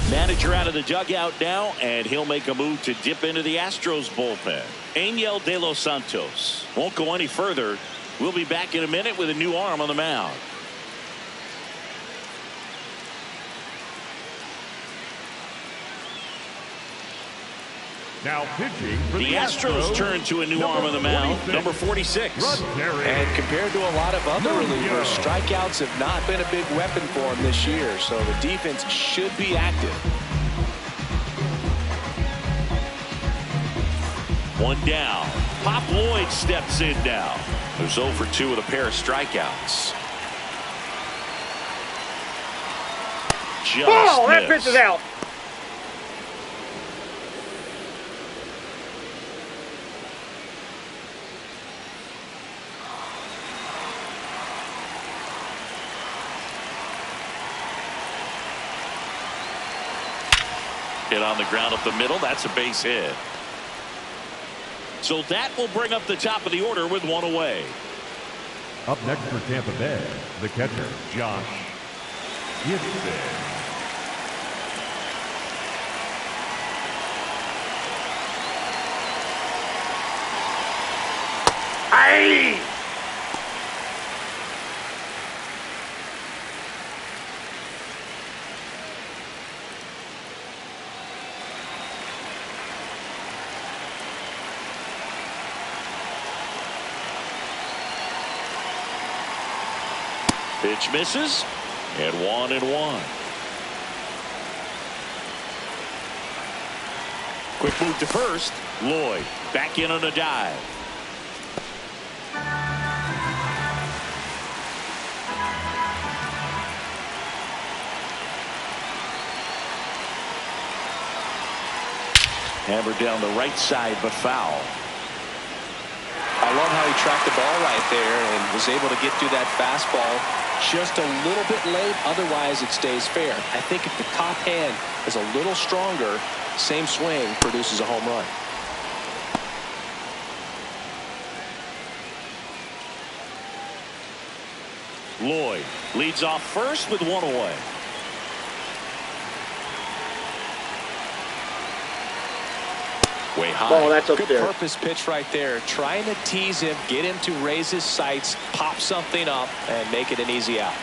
[SPEAKER 1] Manager out of the dugout now, and he'll make a move to dip into the Astros bullpen. Angel De Los Santos won't go any further. We'll be back in a minute with a new arm on the mound.
[SPEAKER 4] Now pitching for
[SPEAKER 1] the Astros turn to a new arm on the mound, number 46.
[SPEAKER 2] And compared to a lot of other relievers, strikeouts have not been a big weapon for him this year, so the defense should be active.
[SPEAKER 1] One down. Pop Lloyd steps in now. There's 0 for 2 with a pair of strikeouts.
[SPEAKER 3] Ball! That pitch is out.
[SPEAKER 1] Hit on the ground up the middle. That's a base hit. So that will bring up the top of the order with 1 away.
[SPEAKER 4] Up next for Tampa Bay, the catcher, Josh Gibson.
[SPEAKER 3] Aye!
[SPEAKER 1] Pitch misses, and 1-1. Quick move to first. Lloyd back in on a dive. Hammered down the right side, but foul.
[SPEAKER 2] I love how he tracked the ball right there and was able to get through that fastball just a little bit late. Otherwise, it stays fair. I think if the top hand is a little stronger, same swing produces a home run.
[SPEAKER 1] Lloyd leads off first with one away. Way high.
[SPEAKER 3] Ball, that's up
[SPEAKER 2] Good
[SPEAKER 3] there.
[SPEAKER 2] purpose pitch right there. Trying to tease him, get him to raise his sights, pop something up, and make it an easy out.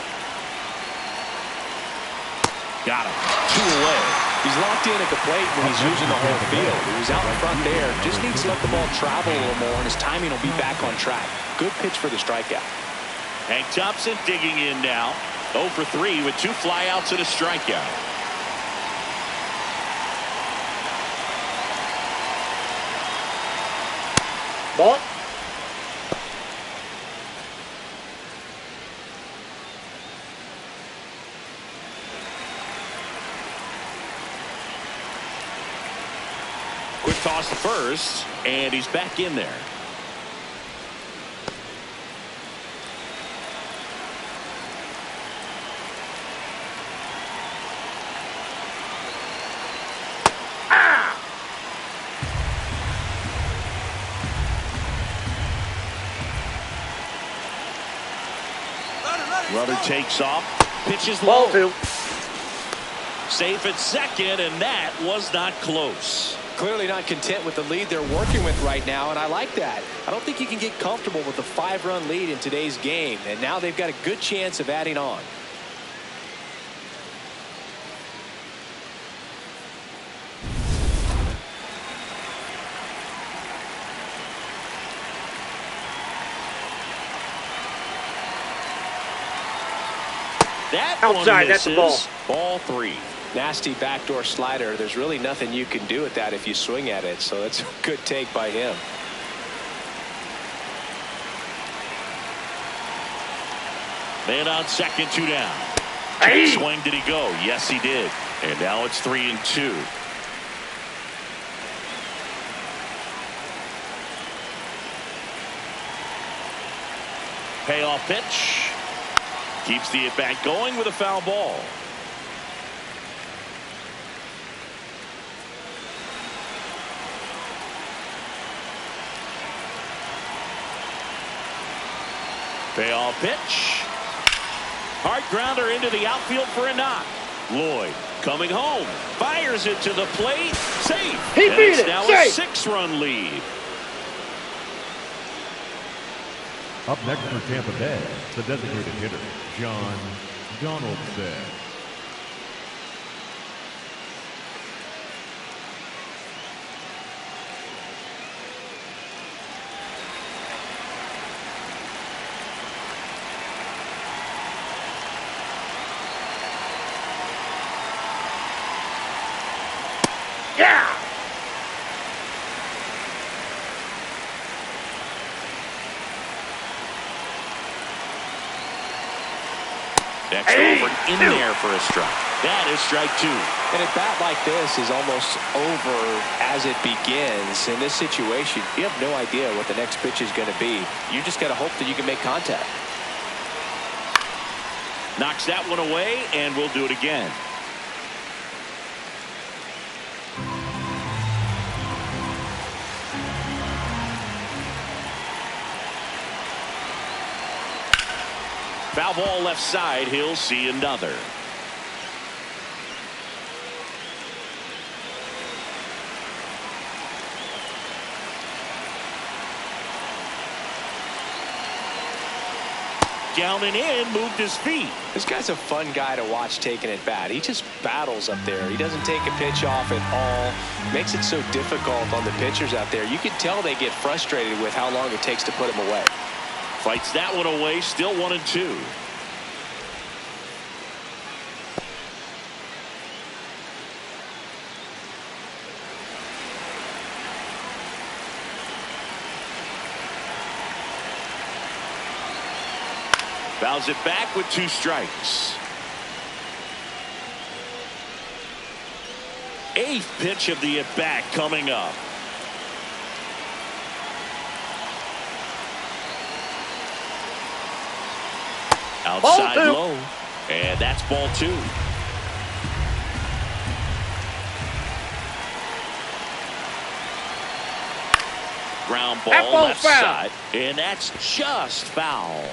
[SPEAKER 1] Got him. 2 away.
[SPEAKER 2] He's locked in at the plate when he's using the whole field. He was out in front there. Just needs to let the ball travel a little more, and his timing will be back on track. Good pitch for the strikeout.
[SPEAKER 1] Hank Thompson digging in now. 0 for 3 with 2 flyouts and a strikeout.
[SPEAKER 3] Ball.
[SPEAKER 1] Quick toss to first, and he's back in there. Runner takes off, pitches low.
[SPEAKER 3] Ball 2.
[SPEAKER 1] Safe at second, and that was not close.
[SPEAKER 2] Clearly not content with the lead they're working with right now, and I like that. I don't think you can get comfortable with a 5-run lead in today's game, and now they've got a good chance of adding on.
[SPEAKER 1] That
[SPEAKER 3] Outside,
[SPEAKER 1] one
[SPEAKER 3] that's
[SPEAKER 1] misses.
[SPEAKER 3] the ball.
[SPEAKER 1] Ball 3.
[SPEAKER 2] Nasty backdoor slider. There's really nothing you can do with that if you swing at it, so that's a good take by him.
[SPEAKER 1] Man on second, 2 down.
[SPEAKER 3] Hey.
[SPEAKER 1] Swing, did he go? Yes, he did. And now it's 3-2. Payoff pitch. Keeps the at-bat going with a foul ball. Payoff pitch. Hard grounder into the outfield for a knock. Lloyd coming home. Fires it to the plate. Safe.
[SPEAKER 3] He
[SPEAKER 1] And
[SPEAKER 3] beat
[SPEAKER 1] it's
[SPEAKER 3] it.
[SPEAKER 1] now
[SPEAKER 3] Safe.
[SPEAKER 1] a 6-run lead.
[SPEAKER 4] Up next for Tampa Bay, the designated hitter, John Donaldson.
[SPEAKER 3] Yeah.
[SPEAKER 1] Next over in there for a strike. That is strike 2.
[SPEAKER 2] And a bat like this is almost over as it begins. In this situation, you have no idea what the next pitch is going to be. You just got to hope that you can make contact.
[SPEAKER 1] Knocks that one away, and we'll do it again. Foul ball left side. He'll see another. Down and in, moved his feet.
[SPEAKER 2] This guy's a fun guy to watch taking at bat. He just battles up there. He doesn't take a pitch off at all. Makes it so difficult on the pitchers out there. You can tell they get frustrated with how long it takes to put him away.
[SPEAKER 1] Fights that one away, still 1-2. Fouls it back with 2 strikes. 8th pitch of the at-bat coming up. Outside low, and that's ball 2. Ground ball left side, and that's just foul.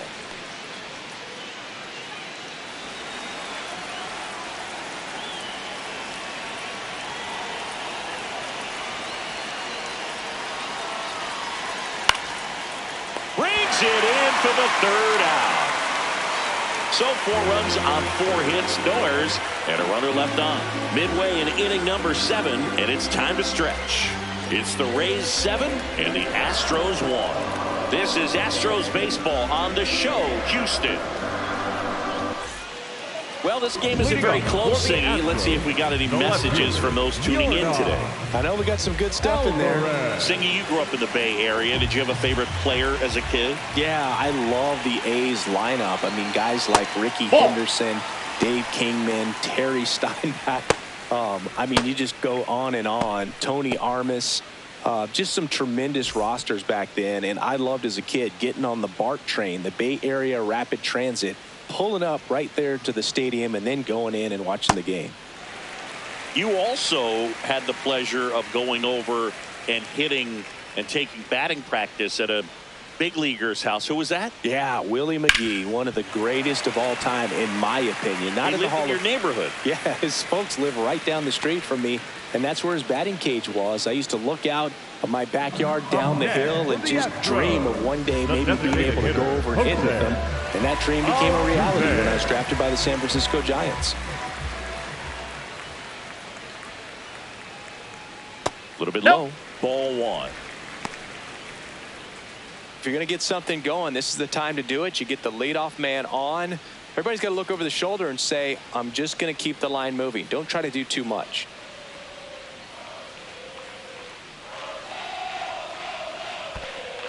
[SPEAKER 1] Brings it in for the 3rd out. So 4 runs on 4 hits, no errors, and a runner left on. Midway in inning number 7, and it's time to stretch. It's the Rays 7 and the Astros 1. This is Astros baseball on the show, Houston. Well, this game isn't very close, Siggy. Let's see if we got any messages from those tuning in today.
[SPEAKER 5] I know we got some good stuff in there.
[SPEAKER 1] Siggy, you grew up in the Bay Area. Did you have a favorite player as a kid?
[SPEAKER 5] Yeah, I love the A's lineup. I mean, guys like Ricky Henderson, Dave Kingman, Terry Steinbach. I mean, you just go on and on. Tony Armas. Just some tremendous rosters back then. And I loved as a kid getting on the BART train, the Bay Area Rapid Transit, pulling up right there to the stadium and then going in and watching the game.
[SPEAKER 1] You also had the pleasure of going over and hitting and taking batting practice at a big leaguer's house. Who was that?
[SPEAKER 5] Yeah, Willie McGee, one of the greatest of all time, in my opinion. Not in the Hall of
[SPEAKER 1] your neighborhood.
[SPEAKER 5] Yeah, his folks live right down the street from me, and that's where his batting cage was. I used to look out of my backyard down the hill and just dream of one day maybe being able to go over and hit with him. And that dream became a reality when I was drafted by the San Francisco Giants.
[SPEAKER 1] A little bit low. Ball 1.
[SPEAKER 2] If you're going to get something going, this is the time to do it. You get the leadoff man on. Everybody's got to look over the shoulder and say, I'm just going to keep the line moving. Don't try to do too much.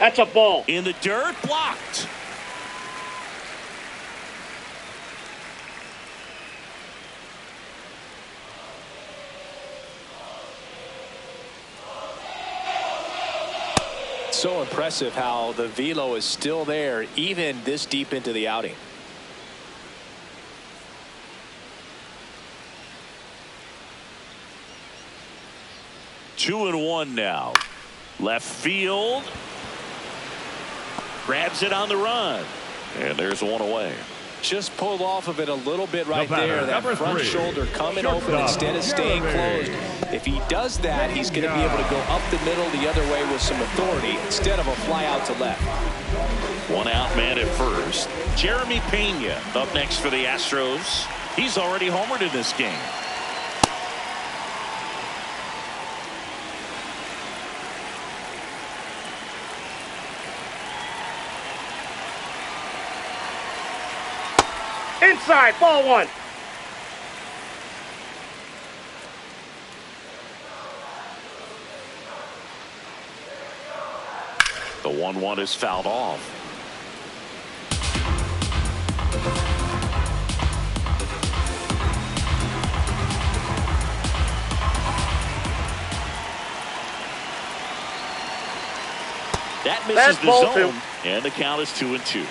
[SPEAKER 3] That's a ball.
[SPEAKER 1] In the dirt, blocked.
[SPEAKER 2] So impressive how the velo is still there even this deep into the outing.
[SPEAKER 1] Two and one now. Left field. Grabs it on the run. And there's one away.
[SPEAKER 2] Just pulled off of it a little bit right there. That front shoulder coming open instead of staying closed. If he does that, he's going to be able to go up the middle the other way with some authority instead of a fly out to left.
[SPEAKER 1] One out man at first. Jeremy Pena up next for the Astros. He's already homered in this game.
[SPEAKER 3] Inside, ball 1.
[SPEAKER 1] The 1-1 is fouled off. That misses the zone, and the count is 2-2.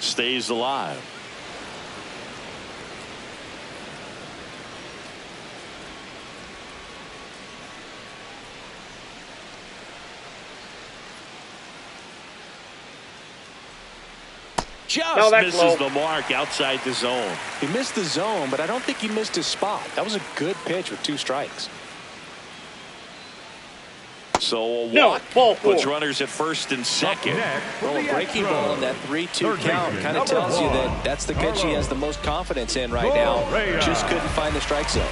[SPEAKER 1] Stays alive. Just misses the mark outside the zone.
[SPEAKER 2] He missed the zone, but I don't think he missed his spot. That was a good pitch with 2 strikes.
[SPEAKER 1] So a walk puts runners at first and second.
[SPEAKER 2] Well, a breaking ball in that 3-2 count kind of tells you that that's the pitch he has the most confidence in right now. Just couldn't find the strike zone.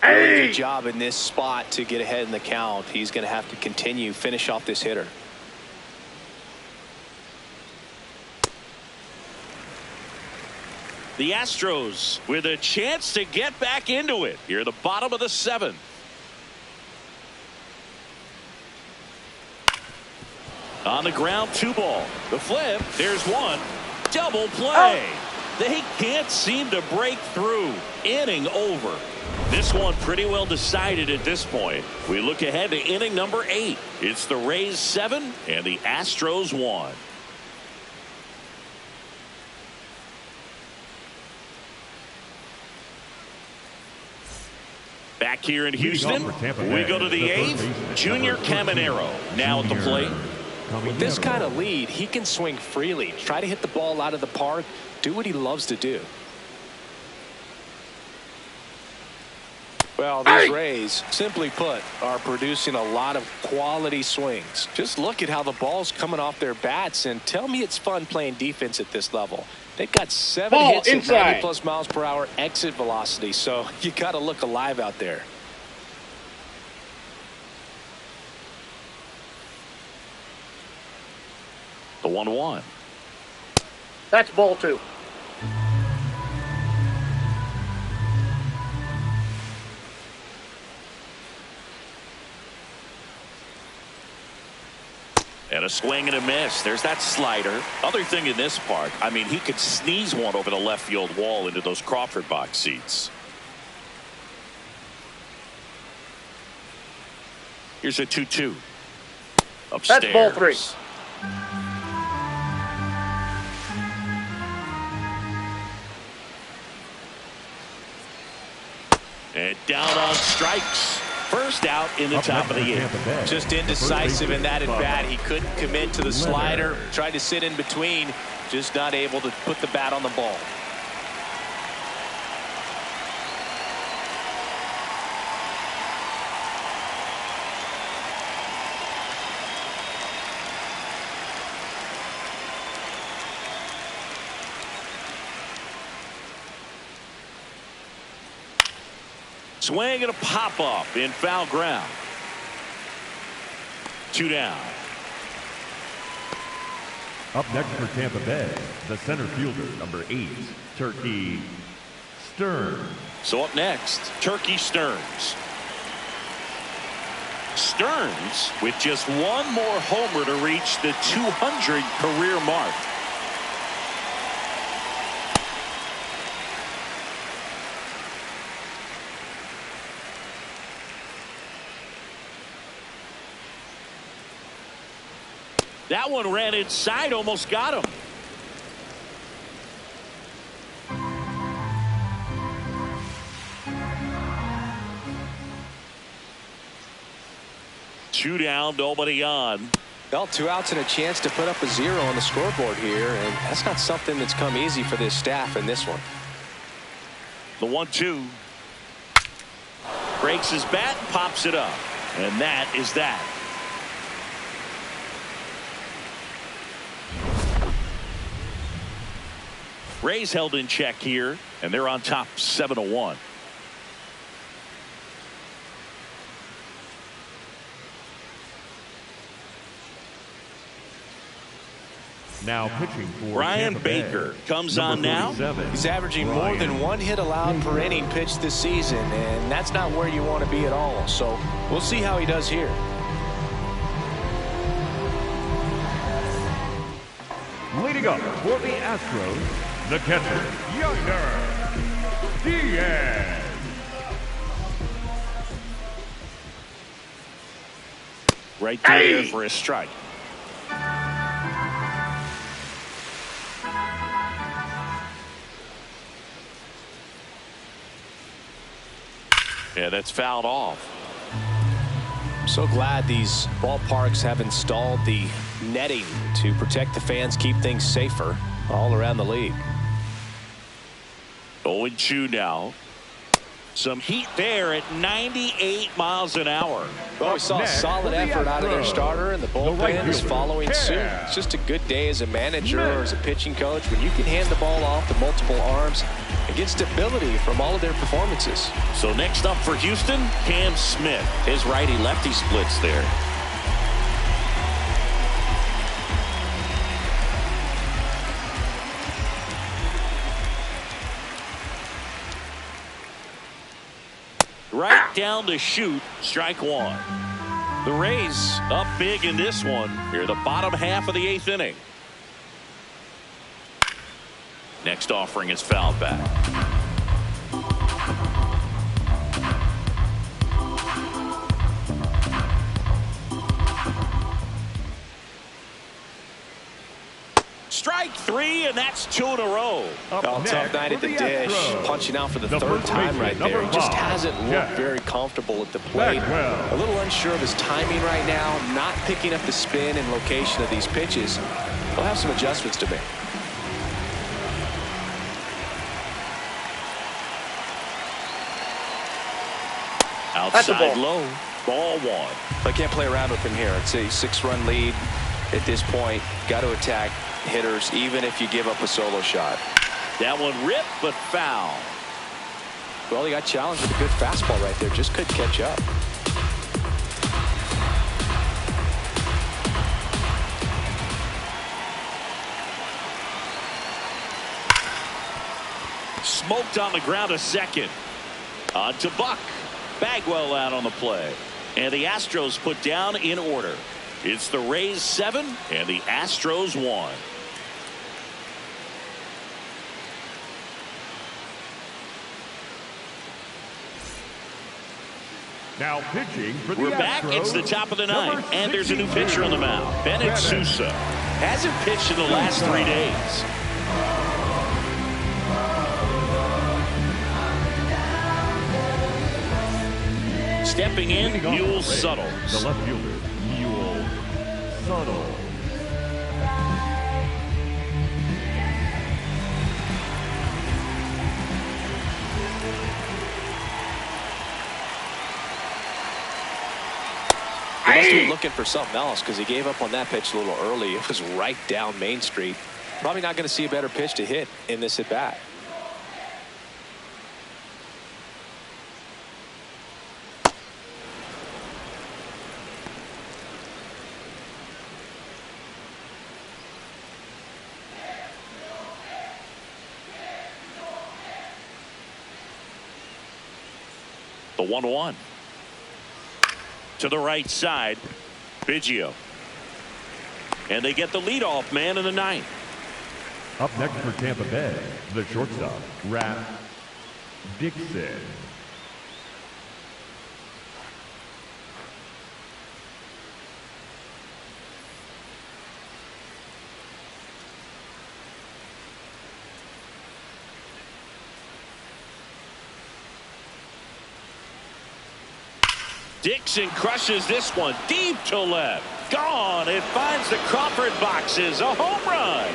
[SPEAKER 2] Really good job in this spot to get ahead in the count. He's going to have to continue finish off this hitter.
[SPEAKER 1] The Astros with a chance to get back into it here at the bottom of the 7th. On the ground, 2 ball. The flip, there's 1. Double play. They can't seem to break through. Inning over. This one pretty well decided at this point. We look ahead to inning number 8. It's the Rays 7 and the Astros 1. Back here in Houston, we go to the 8th. Junior Caminero now at the plate.
[SPEAKER 2] With this kind of lead, he can swing freely, try to hit the ball out of the park, do what he loves to do. Well, these Rays, simply put, are producing a lot of quality swings. Just look at how the ball's coming off their bats, and tell me it's fun playing defense at this level. They've got 7 hits at 90+ miles per hour exit velocity, so you got to look alive out there.
[SPEAKER 1] The 1-1.
[SPEAKER 3] That's ball 2.
[SPEAKER 1] And a swing and a miss. There's that slider. Other thing in this part, I mean, he could sneeze one over the left field wall into those Crawford box seats. Here's a 2-2. Upstairs.
[SPEAKER 3] That's ball 3.
[SPEAKER 1] And down on strikes. First out in the top of the 8th.
[SPEAKER 2] Just indecisive in that at bat. He couldn't commit to the slider. Tried to sit in between. Just not able to put the bat on the ball.
[SPEAKER 1] Swing and a pop-up in foul ground. 2 down.
[SPEAKER 4] Up next for Tampa Bay, the center fielder, number 8, Turkey Stearns.
[SPEAKER 1] So up next, Turkey Stearns. Stearns with just 1 more homer to reach the 200 career mark. That one ran inside, almost got him. Two down, nobody on.
[SPEAKER 2] Well, 2 outs and a chance to put up a 0 on the scoreboard here, and that's not something that's come easy for this staff in this one.
[SPEAKER 1] The 1-2. Breaks his bat, pops it up. And that is that. Rays held in check here, and they're on top 7-1.
[SPEAKER 4] Now pitching for
[SPEAKER 1] Brian
[SPEAKER 4] Tampa Bay,
[SPEAKER 1] Baker comes on now.
[SPEAKER 2] He's averaging more than 1 hit allowed per inning pitched this season, and that's not where you want to be at all. So we'll see how he does here.
[SPEAKER 4] Leading up for the Astros, the catcher, Yonder Diaz.
[SPEAKER 1] Right there for a strike. Yeah, that's fouled off.
[SPEAKER 2] I'm so glad these ballparks have installed the netting to protect the fans, keep things safer all around the league.
[SPEAKER 1] 0-2 now. Some heat there at 98 miles an hour.
[SPEAKER 2] Well, we saw a solid effort out of their starter, and the bullpen is following suit. It's just a good day as a manager or as a pitching coach when you can hand the ball off to multiple arms and get stability from all of their performances.
[SPEAKER 1] So next up for Houston, Cam Smith. His righty-lefty splits there. Right down to shoot, strike one. The Rays up big in this one. Here, the bottom half of the 8th inning. Next offering is fouled back. Strike three, and that's 2 in a row.
[SPEAKER 2] Tough night at the dish. Punching out for the third time right there. He just hasn't looked very comfortable at the plate. A little unsure of his timing right now. Not picking up the spin and location of these pitches. He'll have some adjustments to make.
[SPEAKER 1] Outside low. Ball one.
[SPEAKER 2] I can't play around with him here. It's a 6-run lead at this point. Got to attack hitters even if you give up a solo shot.
[SPEAKER 1] That one ripped but foul.
[SPEAKER 2] Well, he got challenged with a good fastball right there. Just couldn't catch up.
[SPEAKER 1] Smoked on the ground a second. On to Buck. Bagwell out on the play. And the Astros put down in order. It's the Rays 7 and the Astros 1.
[SPEAKER 4] Now pitching for the
[SPEAKER 1] We're
[SPEAKER 4] Astros,
[SPEAKER 1] back. It's the top of the 9th, and there's a new pitcher on the mound. Bennett Sousa hasn't pitched in the last 3 days. Stepping in, Mule Suttles.
[SPEAKER 4] The left fielder, Mule Suttles.
[SPEAKER 2] He must be looking for something else because he gave up on that pitch a little early. It was right down Main Street. Probably not going to see a better pitch to hit in this at bat.
[SPEAKER 1] The 1-1. To the right side, Biggio. And they get the leadoff man in the 9th.
[SPEAKER 4] Up next for Tampa Bay, the shortstop, Rat Dixon.
[SPEAKER 1] Dixon crushes this one deep to left. Gone. It finds the Crawford boxes. A home run.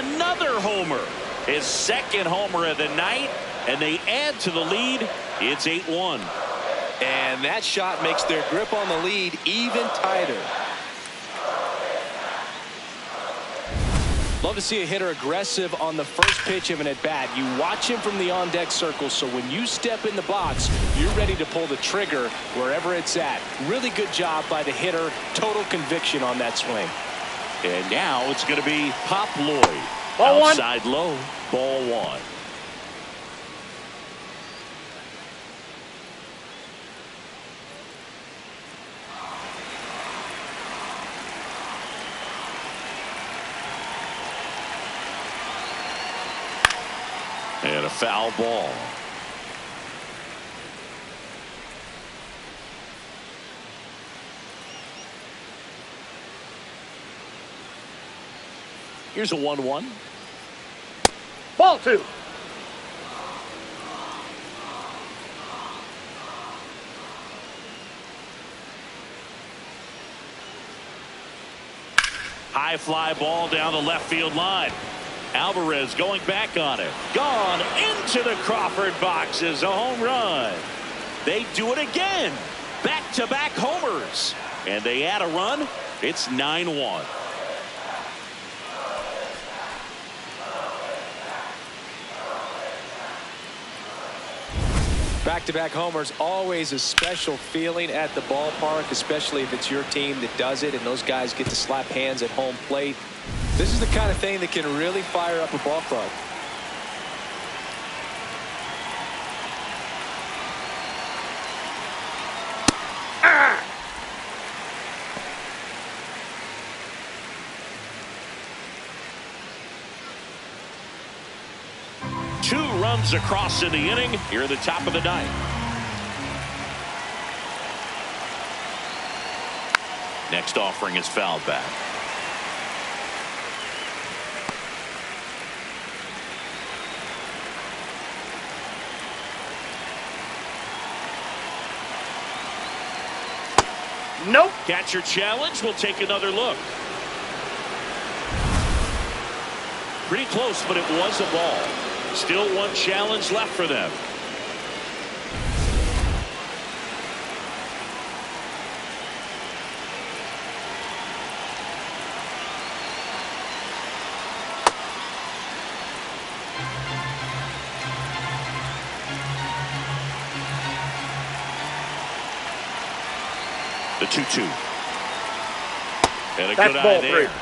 [SPEAKER 1] Another homer. His second homer of the night. And they add to the lead. It's 8-1.
[SPEAKER 2] And that shot makes their grip on the lead even tighter. Love to see a hitter aggressive on the first pitch of an at-bat. You watch him from the on-deck circle, so when you step in the box, you're ready to pull the trigger wherever it's at. Really good job by the hitter. Total conviction on that swing.
[SPEAKER 1] And now it's going to be Pop Lloyd.
[SPEAKER 3] Ball
[SPEAKER 1] outside one. Low. Ball one. And a foul ball. Here's a 1-1.
[SPEAKER 3] Ball 2.
[SPEAKER 1] High fly ball down the left field line. Alvarez going back on it. Gone into the Crawford box is a home run. They do it again. Back-to-back homers. And they add a run. It's 9-1.
[SPEAKER 2] Back-to-back homers, always a special feeling at the ballpark, especially if it's your team that does it and those guys get to slap hands at home plate. This is the kind of thing that can really fire up a ball club.
[SPEAKER 1] Two runs across in the inning here at the top of the ninth. Next offering is fouled back.
[SPEAKER 3] Nope.
[SPEAKER 1] Catcher challenge. We'll take another look. Pretty close, but it was a ball. Still one challenge left for them. The 2-2. And a
[SPEAKER 3] That's
[SPEAKER 1] good
[SPEAKER 3] ball
[SPEAKER 1] eye there.
[SPEAKER 3] 3.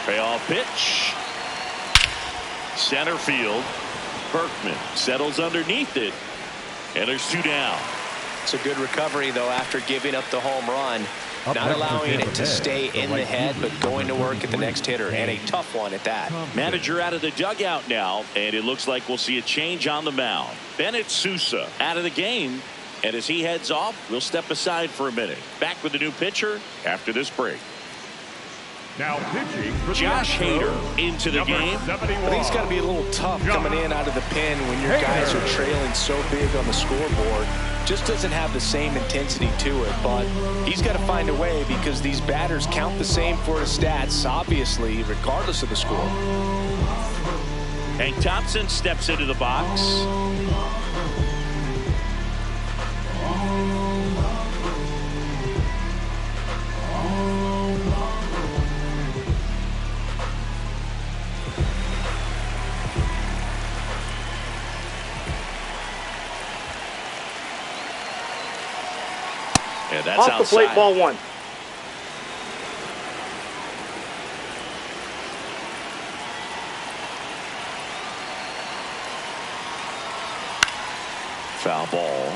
[SPEAKER 1] Payoff pitch. Center field. Berkman settles underneath it. And there's 2 down.
[SPEAKER 2] It's a good recovery, though, after giving up the home run. Not allowing it to stay in the head, but going to work at the next hitter, and a tough one at that.
[SPEAKER 1] Manager out of the dugout now, and it looks like we'll see a change on the mound. Bennett Sousa out of the game, and as he heads off, we'll step aside for a minute. Back with the new pitcher after this break.
[SPEAKER 4] Now pitching for
[SPEAKER 1] Josh
[SPEAKER 4] the Astros,
[SPEAKER 1] Hader into the
[SPEAKER 4] number
[SPEAKER 1] game.
[SPEAKER 4] 71.
[SPEAKER 2] But he's got to be a little tough coming in out of the pen when your guys are trailing so big on the scoreboard. Just doesn't have the same intensity to it, but he's got to find a way because these batters count the same for his stats, obviously, regardless of the score.
[SPEAKER 1] Hank Thompson steps into the box. Yeah, that's
[SPEAKER 3] Off the plate,
[SPEAKER 1] outside.
[SPEAKER 3] ball 1.
[SPEAKER 1] Foul ball.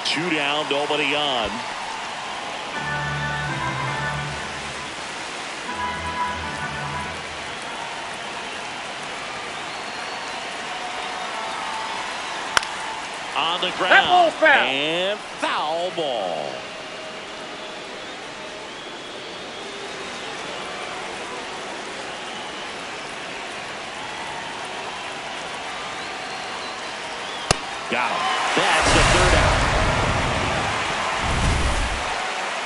[SPEAKER 1] Two down, nobody on. On the ground.
[SPEAKER 3] That ball foul.
[SPEAKER 1] And foul ball. Got him. That's the 3rd out.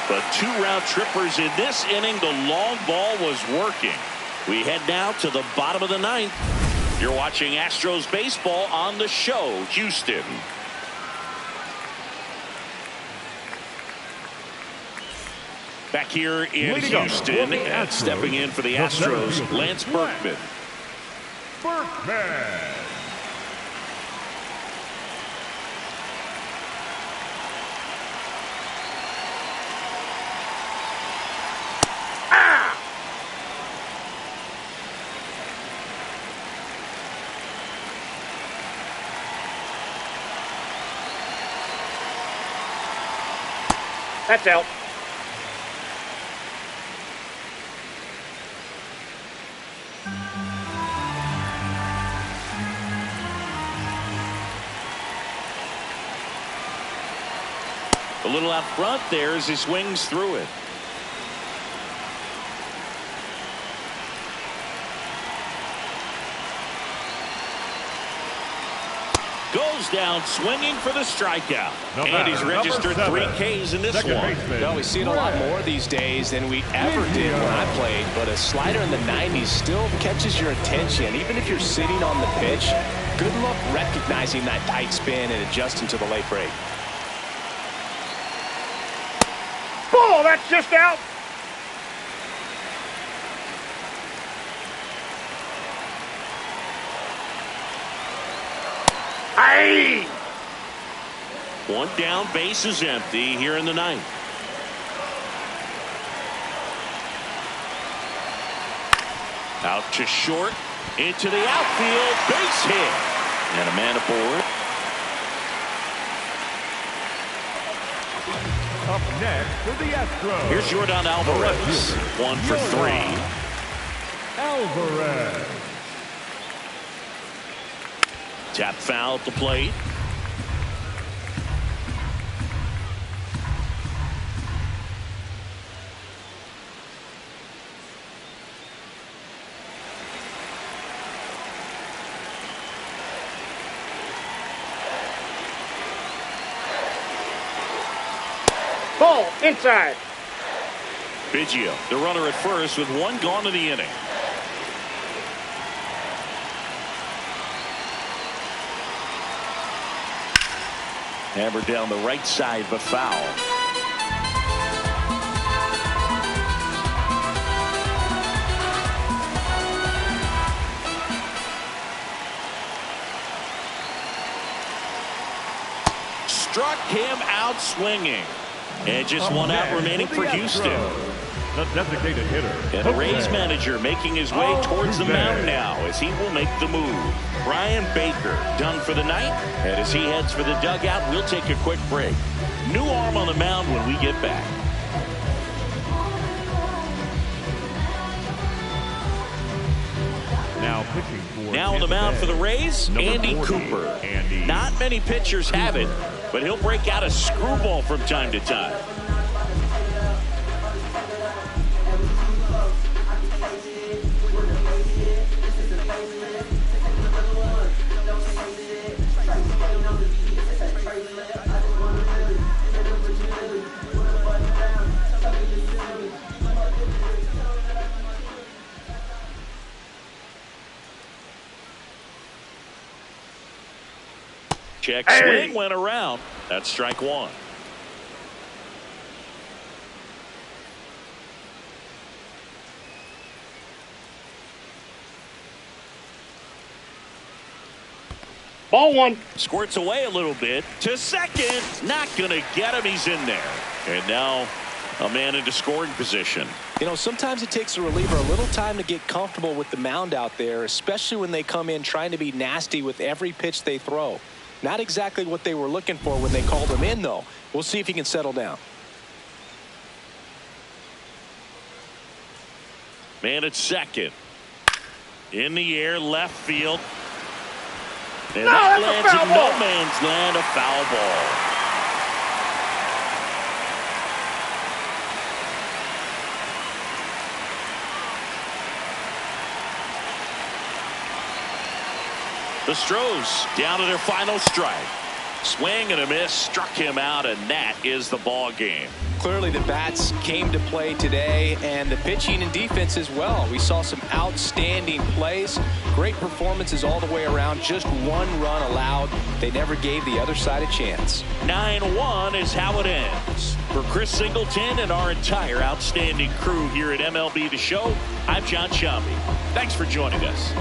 [SPEAKER 1] But 2 round trippers in this inning. The long ball was working. We head now to the bottom of the 9th. You're watching Astros baseball on the show, Houston. Back here in Houston, and stepping in for the Astros, Lance Berkman.
[SPEAKER 4] Berkman.
[SPEAKER 3] That's out.
[SPEAKER 1] A little out front there as he swings through it. Goes down swinging for the strikeout. And he's registered 3 Ks in this one.
[SPEAKER 2] No, we see it a lot more these days than we ever did when I played, but a slider in the 90s still catches your attention. Even if you're sitting on the pitch, good luck recognizing that tight spin and adjusting to the late break.
[SPEAKER 3] Ball, that's just out. Hey!
[SPEAKER 1] 1 down, base is empty here in the 9th. Out to short, into the outfield, base hit. And a man aboard.
[SPEAKER 4] Up next for the Astros.
[SPEAKER 1] Here's Jordan Alvarez. 1 for 3.
[SPEAKER 4] Alvarez.
[SPEAKER 1] Tap foul at the plate.
[SPEAKER 3] Ball, inside.
[SPEAKER 1] Biggio, the runner at first with 1 gone in the inning. Hammered down the right side, but foul. Struck him out swinging. And just 1 out remaining for Houston.
[SPEAKER 4] The designated hitter.
[SPEAKER 1] And the Rays manager making his way towards the mound now as he will make the move. Brian Baker done for the night. And as he heads for the dugout, we'll take a quick break. New arm on the mound when we get back.
[SPEAKER 4] Now pitching for
[SPEAKER 1] Now on the mound for the Rays, Andy Cooper. Not many pitchers have it, but he'll break out a screwball from time to time. Check swing went around. That's strike 1.
[SPEAKER 3] Ball 1.
[SPEAKER 1] Squirts away a little bit to second. Not going to get him. He's in there. And now a man into scoring position.
[SPEAKER 2] You know, sometimes it takes a reliever a little time to get comfortable with the mound out there, especially when they come in trying to be nasty with every pitch they throw. Not exactly what they were looking for when they called him in, though. We'll see if he can settle down.
[SPEAKER 1] Man at second. In the air, left field. And that lands in no man's land, a foul ball. The Astros down to their final strike. Swing and a miss, struck him out, and that is the ball game.
[SPEAKER 2] Clearly the bats came to play today, and the pitching and defense as well. We saw some outstanding plays, great performances all the way around. Just 1 run allowed. They never gave the other side a chance.
[SPEAKER 1] 9-1 is how it ends. For Chris Singleton and our entire outstanding crew here at MLB The Show, I'm John Shambi. Thanks for joining us.